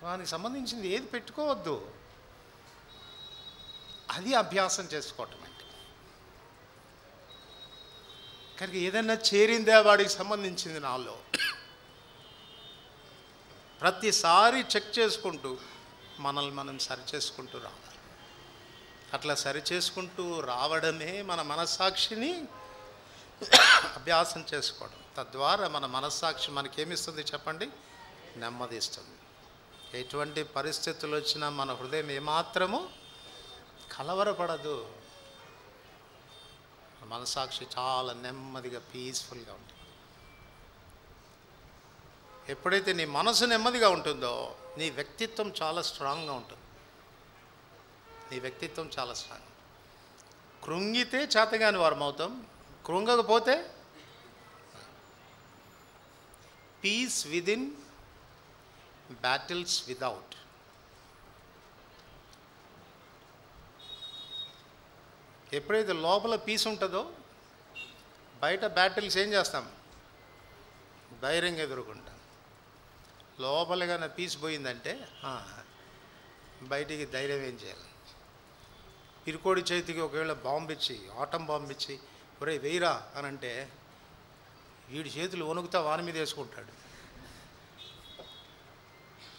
వానికి సంబంధించింది ఏది పెట్టుకోవద్దు, అది అభ్యాసం చేసుకోవటం అంటే. కనుక ఏదైనా చేరిందా వాడికి సంబంధించింది నాలో, ప్రతిసారి చెక్ చేసుకుంటూ మనల్ని మనం సరిచేసుకుంటూ రావాలి. అట్లా సరిచేసుకుంటూ రావడమే మన మనస్సాక్షిని అభ్యాసం చేసుకోవడం. తద్వారా మన మనస్సాక్షి మనకేమిస్తుంది చెప్పండి? నెమ్మది ఇస్తుంది. ఎటువంటి పరిస్థితులు వచ్చినా మన హృదయం ఏమాత్రము కలవరపడదు. మనస్సాక్షి చాలా నెమ్మదిగా పీస్ఫుల్గా ఉంటుంది. ఎప్పుడైతే నీ మనసు నెమ్మదిగా ఉంటుందో నీ వ్యక్తిత్వం చాలా స్ట్రాంగ్గా ఉంటుంది. కృంగితే చేతగాని వారం అవుతాం, కృంగకపోతే పీస్ విదిన్, బ్యాటిల్స్ విదౌట్. ఎప్పుడైతే లోపల పీస్ ఉంటుందో బయట బ్యాటిల్స్ ఏం చేస్తాం? ధైర్యంగా ఎదుర్కొంటాం. లోపలగా నా పీస్ పోయిందంటే బయటికి ధైర్యం ఏం చేయాలి? పిరుకోడి చేతికి ఒకవేళ ఆటం బాంబు ఇచ్చి ఒరే వెయ్యరా అని అంటే వీడి చేతులు వణుకుతా వాని మీద వేసుకుంటాడు.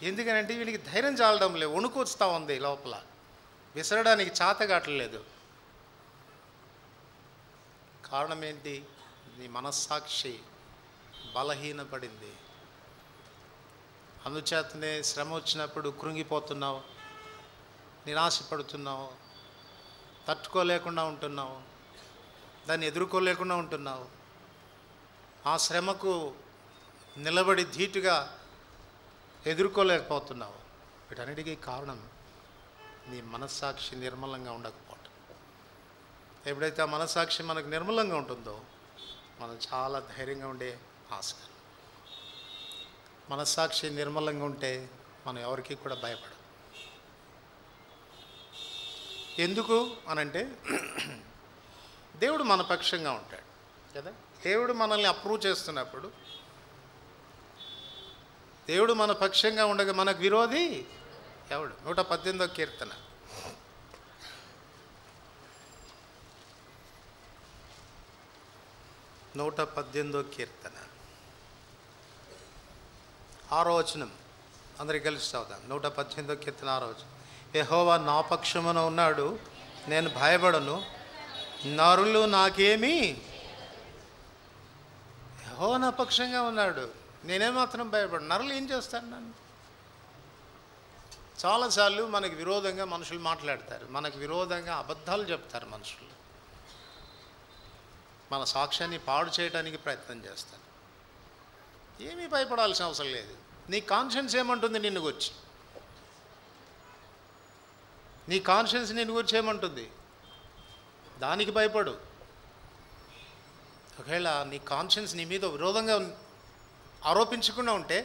ఎందుకనంటే వీడికి ధైర్యం చాలడం లేదు, వణుకు వస్తూ ఉంది లోపల, విసరడానికి చాతగాట్లేదు. కారణం ఏంటి? నీ మనస్సాక్షి బలహీనపడింది. అందుచేతనే శ్రమ వచ్చినప్పుడు కృంగిపోతున్నావు, నిరాశపడుతున్నావు, తట్టుకోలేకుండా ఉంటున్నావు, దాన్ని ఎదుర్కోలేకుండా ఉంటున్నావు. ఆ శ్రమకు నిలబడి ధీటుగా ఎదుర్కోలేకపోతున్నావు. వీటన్నిటికీ కారణం నీ మనస్సాక్షి నిర్మలంగా ఉండకపోవటం. ఎప్పుడైతే ఆ మనస్సాక్షి మనకు నిర్మలంగా ఉంటుందో మనం చాలా ధైర్యంగా ఉండే ఆస్కారం. మనస్సాక్షి నిర్మలంగా ఉంటే మనం ఎవరికి కూడా భయపడం. ఎందుకు అనంటే దేవుడు మన పక్షంగా ఉంటాడు కదా. దేవుడు మనల్ని అప్రూవ్ చేస్తున్నప్పుడు, దేవుడు మన పక్షంగా ఉండగా మనకు విరోధి ఎవడు? 118వ కీర్తన. కీర్తన 6వ వచనం అందరికి కలిసి చదువుదాం. 118వ కీర్తన 6వ వచనం. యెహోవా నా పక్షమున ఉన్నాడు, నేను భయపడను, నరులు నాకేమీ. యెహోవా నా పక్షంగా ఉన్నాడు, నేనేమాత్రం భయపడను. నరులు ఏం చేస్తారు నన్ను? చాలాసార్లు మనకు విరోధంగా మనుషులు మాట్లాడతారు, మనకు విరోధంగా అబద్ధాలు చెప్తారు మనుషులు, మన సాక్ష్యాన్ని పాడు చేయడానికి ప్రయత్నం చేస్తారు. ఏమీ భయపడాల్సిన అవసరం లేదు. నీ కాన్షియన్స్ ఏమంటుంది నిన్ను గురించి? నీ కాన్షియన్స్ నిన్ను గురించి ఏమంటుంది? దానికి భయపడు. ఒకవేళ నీ కాన్షియన్స్ నీ మీద విరోధంగా ఆరోపించకుండా ఉంటే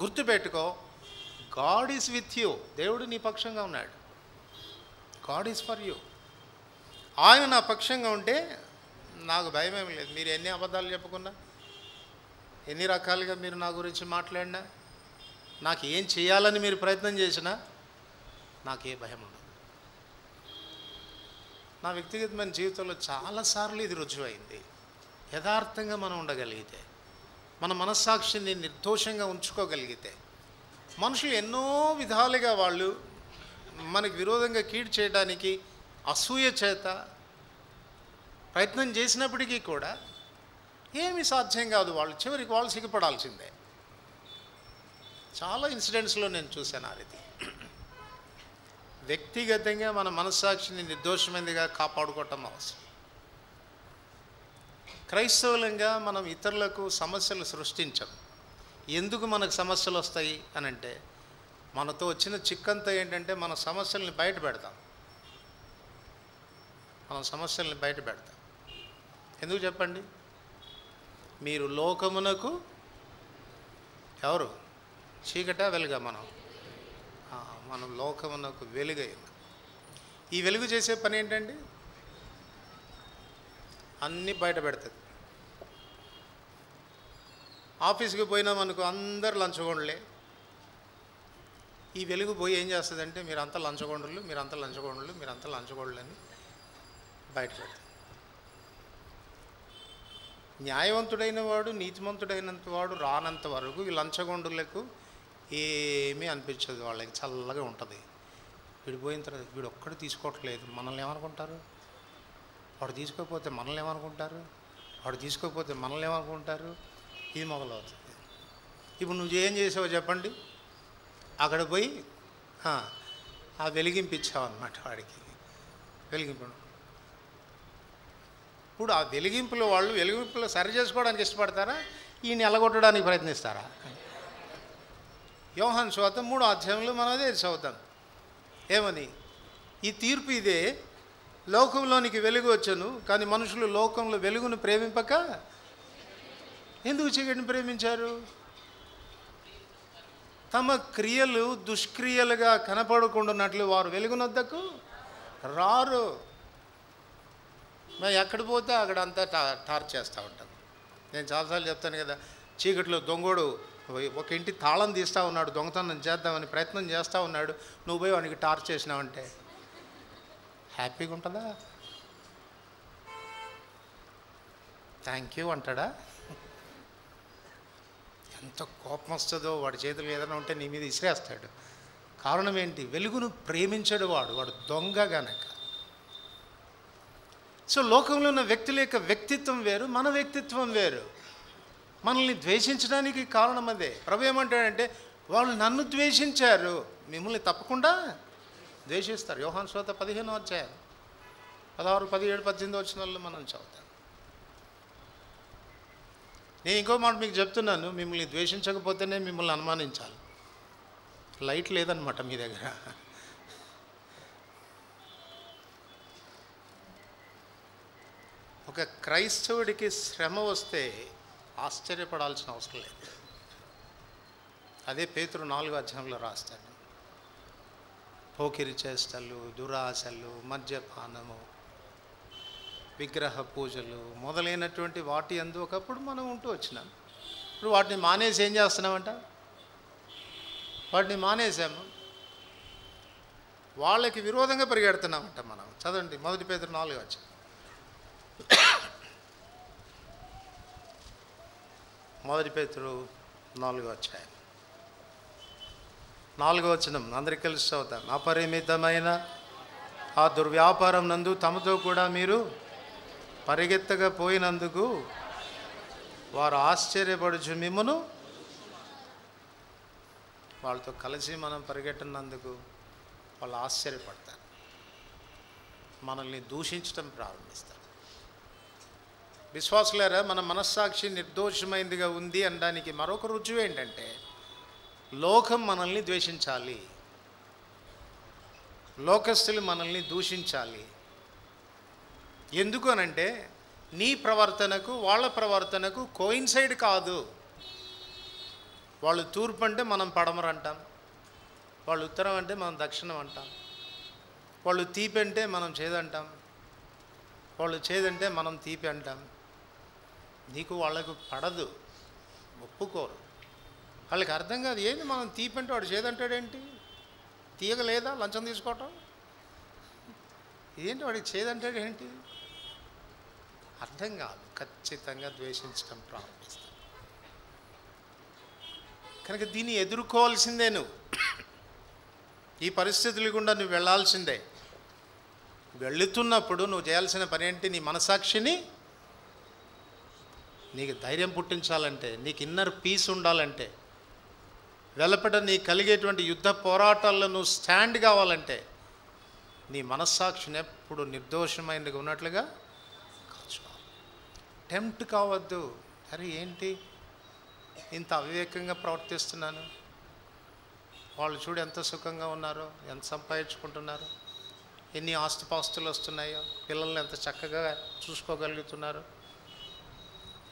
గుర్తుపెట్టుకో, గాడ్ ఈజ్ విత్ యూ. దేవుడు నీ పక్షంగా ఉన్నాడు. God is for you. ఆయన నా పక్షంగా ఉంటే నాకు భయం ఏమి లేదు. మీరు ఎన్ని అబద్ధాలు చెప్పుకున్నా, ఎన్ని రకాలుగా మీరు నా గురించి మాట్లాడినా, నాకు ఏం చేయాలని మీరు ప్రయత్నం చేసినా నాకే భయం ఉండదు. నా వ్యక్తిగతమైన జీవితంలో చాలాసార్లు ఇది రుజువైంది. యథార్థంగా మనం ఉండగలిగితే, మన మనస్సాక్షిని నిర్దోషంగా ఉంచుకోగలిగితే, మనుషులు ఎన్నో విధాలుగా వాళ్ళు మనకు విరోధంగా కీడు చేయడానికి అసూయ చేత ప్రయత్నం చేసినప్పటికీ కూడా ఏమీ సాధ్యం కాదు. వాళ్ళు చివరికి వాళ్ళు సిగ్గుపడాల్సిందే. చాలా ఇన్సిడెంట్స్లో నేను చూశాను ఆ రీతి. వ్యక్తిగతంగా మన మనస్సాక్షిని నిర్దోషమైనదిగా కాపాడుకోవటం అవసరం. క్రైస్తవులంగా మనం ఇతరులకు సమస్యలు సృష్టించం. ఎందుకు మనకు సమస్యలు వస్తాయి అనంటే, మనతో వచ్చిన చిక్కంతా ఏంటంటే మన సమస్యల్ని బయట పెడతాం. మనం సమస్యల్ని బయట పెడతాం. ఎందుకు చెప్పండి? మీరు లోకమునకు ఎవరు? చీకట వెలుగా? మనం లోకమునకు వెలుగై. ఈ వెలుగు చేసే పని ఏంటండి? అన్నీ బయట పెడుతుంది. ఆఫీస్కి పోయినామనుకో, అందరు లంచగొండలే. ఈ వెలుగు పోయి ఏం చేస్తుందంటే, మీరంతా లంచగొండలు, మీరంతా లంచగొండలు, మీరంతా లంచగొండలు అని బయట పెడతారు. న్యాయవంతుడైన వాడు, నీతిమంతుడైనంత వాడు రానంత వరకు ఈ లంచగొండులకు ఏమీ అనిపించదు. వాళ్ళకి చల్లగా ఉంటుంది. వీడు పోయిన తర్వాత వీడు ఒక్కడు తీసుకోవట్లేదు, మనల్ని ఏమనుకుంటారు? వాడు తీసుకోకపోతే మనల్ని ఏమనుకుంటారు? వాడు తీసుకోకపోతే మనల్ని ఏమనుకుంటారు? ఇది మొదలవుతుంది. ఇప్పుడు నువ్వు ఏం చేసావో చెప్పండి? అక్కడ పోయి ఆ వెలిగింపించావు అన్నమాట. వాడికి వెలిగింపు. ఇప్పుడు ఆ వెలిగింపులో వాళ్ళు వెలిగింపులో సరి చేసుకోవడానికి ఇష్టపడతారా? ఈయన ఎలగొట్టడానికి ప్రయత్నిస్తారా? యోహాను సువార్త 3వ అధ్యాయంలో మనం అదే చదువుతాం. ఏమని? ఈ తీర్పు ఇదే, లోకంలోనికి వెలుగు వచ్చను, కానీ మనుషులు లోకంలో వెలుగును ప్రేమింపక ఎందుకు చీకటిని ప్రేమించారు? తమ క్రియలు దుష్క్రియలుగా కనపడకుండాన్నట్లు వారు వెలుగునొద్దకు రారు. మేము ఎక్కడ పోతే అక్కడ అంతా టార్చ్ చేస్తూ ఉంటాం. నేను చాలాసార్లు చెప్తాను కదా, చీకటిలో దొంగోడు ఒక ఇంటి తాళం తీస్తూ ఉన్నాడు, దొంగతనం చేద్దామని ప్రయత్నం చేస్తూ ఉన్నాడు, నువ్వు పోయి వానికి టార్చ్ చేసినావంటే హ్యాపీగా ఉంటుందా? థ్యాంక్ యూ అంటాడా? ఎంత కోపం వస్తుందో, వాడి చేతులు ఏదైనా ఉంటే నీ మీద ఇసిరేస్తాడు. కారణం ఏంటి? వెలుగును ప్రేమించడు వాడు దొంగ గనక. సో లోకంలో ఉన్న వ్యక్తుల యొక్క వ్యక్తిత్వం వేరు, మన వ్యక్తిత్వం వేరు. మనల్ని ద్వేషించడానికి కారణం అదే. ప్రభు ఏమంటాడంటే, వాళ్ళు నన్ను ద్వేషించారు, మిమ్మల్ని తప్పకుండా ద్వేషిస్తారు. యోహాను సువార్త 15వ అధ్యాయం 16, 17, 18 వచనాల్లో మనం చదువుతాం. నేను ఇంకో మాట మీకు చెప్తున్నాను, మిమ్మల్ని ద్వేషించకపోతేనే మిమ్మల్ని అనుమానించాలి. లైట్ లేదనమాట మీ దగ్గర. ఒక క్రైస్తవుడికి శ్రమ వస్తే ఆశ్చర్యపడాల్సిన అవసరం లేదు. అదే పేతురు 4వ అధ్యాయంలో రాస్తాడు. పోకిరి చేష్టలు, దురాశలు, మద్యపానము, విగ్రహ పూజలు మొదలైనటువంటి వాటి యందు ఒకప్పుడు మనం ఉంటూ వచ్చినాం. ఇప్పుడు వాటిని మానేసి ఏం చేస్తున్నామంట? వాటిని మానేసాము, వాళ్ళకి విరోధంగా పరిగెడుతున్నామంట మనం. చదవండి 1 పేతురు 4వ అధ్యాయం. 1 పేతురు 4వ అధ్యాయం 4వ వచనం అందరికీ కలిసి చదువుతాం. అపరిమితమైన ఆ దుర్వ్యాపారం నందు తమతో కూడా మీరు పరిగెత్తగా పోయినందుకు వారు ఆశ్చర్యపడుచు మిమ్మును, వాళ్ళతో కలిసి మనం పరిగెట్టినందుకు వాళ్ళు ఆశ్చర్యపడతారు, మనల్ని దూషించడం ప్రారంభిస్తారు. విశ్వాసులారా, మన మనస్సాక్షి నిర్దోషమైందిగా ఉంది అనడానికి మరొక రుజువు ఏంటంటే, లోకం మనల్ని ద్వేషించాలి, లోకస్తులు మనల్ని దూషించాలి. ఎందుకు అనంటే, నీ ప్రవర్తనకు వాళ్ళ ప్రవర్తనకు కోయిన్సైడ్ కాదు. వాళ్ళు తూర్పు అంటే మనం పడమర అంటాం, వాళ్ళు ఉత్తరం అంటే మనం దక్షిణం అంటాం, వాళ్ళు తీపి అంటే మనం చేదంటాం, వాళ్ళు చేదంటే మనం తీపి అంటాం. నీకు వాళ్ళకు పడదు, ఒప్పుకోరు, వాళ్ళకి అర్థం కాదు. ఏంది మనం తీపి అంటే వాడు చేదంటాడేంటి? తీయగలేదా లంచం తీసుకోవటం? ఇదేంటి వాడికి చేదంటాడేంటి? అర్థం కాదు. ఖచ్చితంగా ద్వేషించడం ప్రారంభిస్తాం. కనుక దీన్ని ఎదుర్కోవాల్సిందే. నువ్వు ఈ పరిస్థితుల గుండా నువ్వు వెళ్ళాల్సిందే. వెళుతున్నప్పుడు నువ్వు చేయాల్సిన పని ఏంటి? నీ మనసాక్షిని నీకు ధైర్యం పుట్టించాలంటే, నీకు ఇన్నర్ పీస్ ఉండాలంటే, వెలపట నీకు కలిగేటువంటి యుద్ధ పోరాటాల్లో నువ్వు స్టాండ్ కావాలంటే, నీ మనస్సాక్షిని ఎప్పుడు నిర్దోషమైనదిగా ఉన్నట్లుగా కాల్చుకోవాలి. టెంప్ట్ కావద్దు. అరే ఏంటి ఇంత అవివేకంగా ప్రవర్తిస్తున్నాను, వాళ్ళు చూడు ఎంత సుఖంగా ఉన్నారో, ఎంత సంపాదించుకుంటున్నారో, ఎన్ని ఆస్తిపాస్తులు వస్తున్నాయో, పిల్లల్ని ఎంత చక్కగా చూసుకోగలుగుతున్నారు,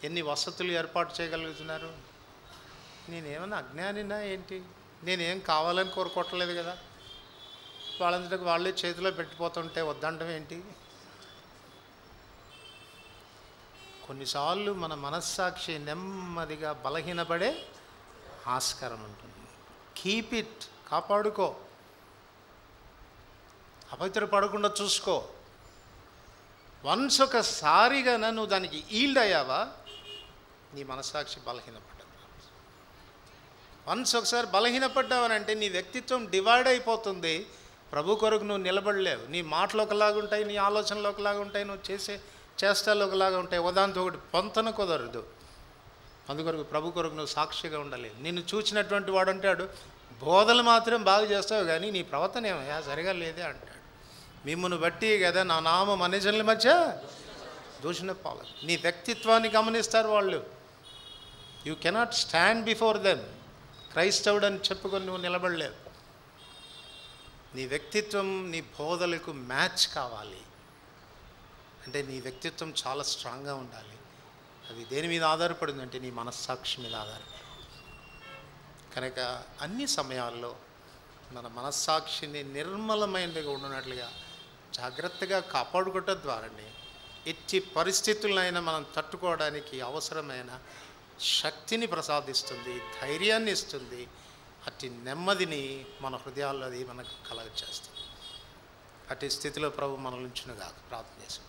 ఎన్ని వసతులు ఏర్పాటు చేయగలుగుతున్నారు. నేనేమన్నా అజ్ఞానినా ఏంటి? నేనేం కావాలని కోరుకోవట్లేదు కదా. వాళ్ళంతటికి వాళ్ళే చేతిలో పెట్టిపోతుంటే వద్దంటం ఏంటి? కొన్నిసార్లు మన మనస్సాక్షి నెమ్మదిగా బలహీనపడే ఆస్కారం ఉంటుంది. కీప్ ఇట్, కాపాడుకో, అపవిత్రపడకుండా చూసుకో. వన్స్ ఒకసారిగా నువ్వు దానికి ఈల్డ్ అయ్యావా, నీ మనస్సాక్షి బలహీనపడ్డా. వన్స్ ఒకసారి బలహీనపడ్డావనంటే నీ వ్యక్తిత్వం డివైడ్ అయిపోతుంది. ప్రభు కొరకు నువ్వు నిలబడలేవు. నీ మాటలు ఒకలాగా ఉంటాయి, నీ ఆలోచనలు ఒకలాగా ఉంటాయి, నువ్వు చేసే చేష్టాలు ఒకలాగా ఉంటాయి. ఉదాహరణతో ఒకటి పొంతన కుదరదు. అందుకొరకు ప్రభు కొరకు నువ్వు సాక్షిగా ఉండాలి. నిన్ను చూసినటువంటి వాడు అంటాడు, బోధలు మాత్రం బాగా చేస్తావు కానీ నీ ప్రవర్తన ఏమయ్యా సరిగా లేదే అంటాడు. మిమ్మును బట్టి కదా నా నామం అన్యజనుల మధ్య దూషణ పాలదు. నీ వ్యక్తిత్వాన్ని గమనిస్తారు వాళ్ళు. You cannot stand before them. క్రైస్తవుడు అని చెప్పుకొని నువ్వు నిలబడలేవు. నీ వ్యక్తిత్వం నీ బోధలకు మ్యాచ్ కావాలి అంటే నీ వ్యక్తిత్వం చాలా స్ట్రాంగ్గా ఉండాలి. అది దేని మీద ఆధారపడింది అంటే నీ మనస్సాక్షి మీద ఆధారపడి. కనుక అన్ని సమయాల్లో మన మనస్సాక్షిని నిర్మలమైనదిగా ఉన్నట్లుగా జాగ్రత్తగా కాపాడుకోవటం ద్వారానే ఎట్టి పరిస్థితులనైనా మనం తట్టుకోవడానికి అవసరమైన శక్తిని ప్రసాదిస్తుంది, ధైర్యాన్ని ఇస్తుంది, అట్టి నెమ్మదిని మన హృదయాల్లో అది మనకు కలగచేస్తుంది. అట్టి స్థితిలో ప్రభు మనల్ని ఉంచునుగాక. ప్రార్థన చేస్తాం.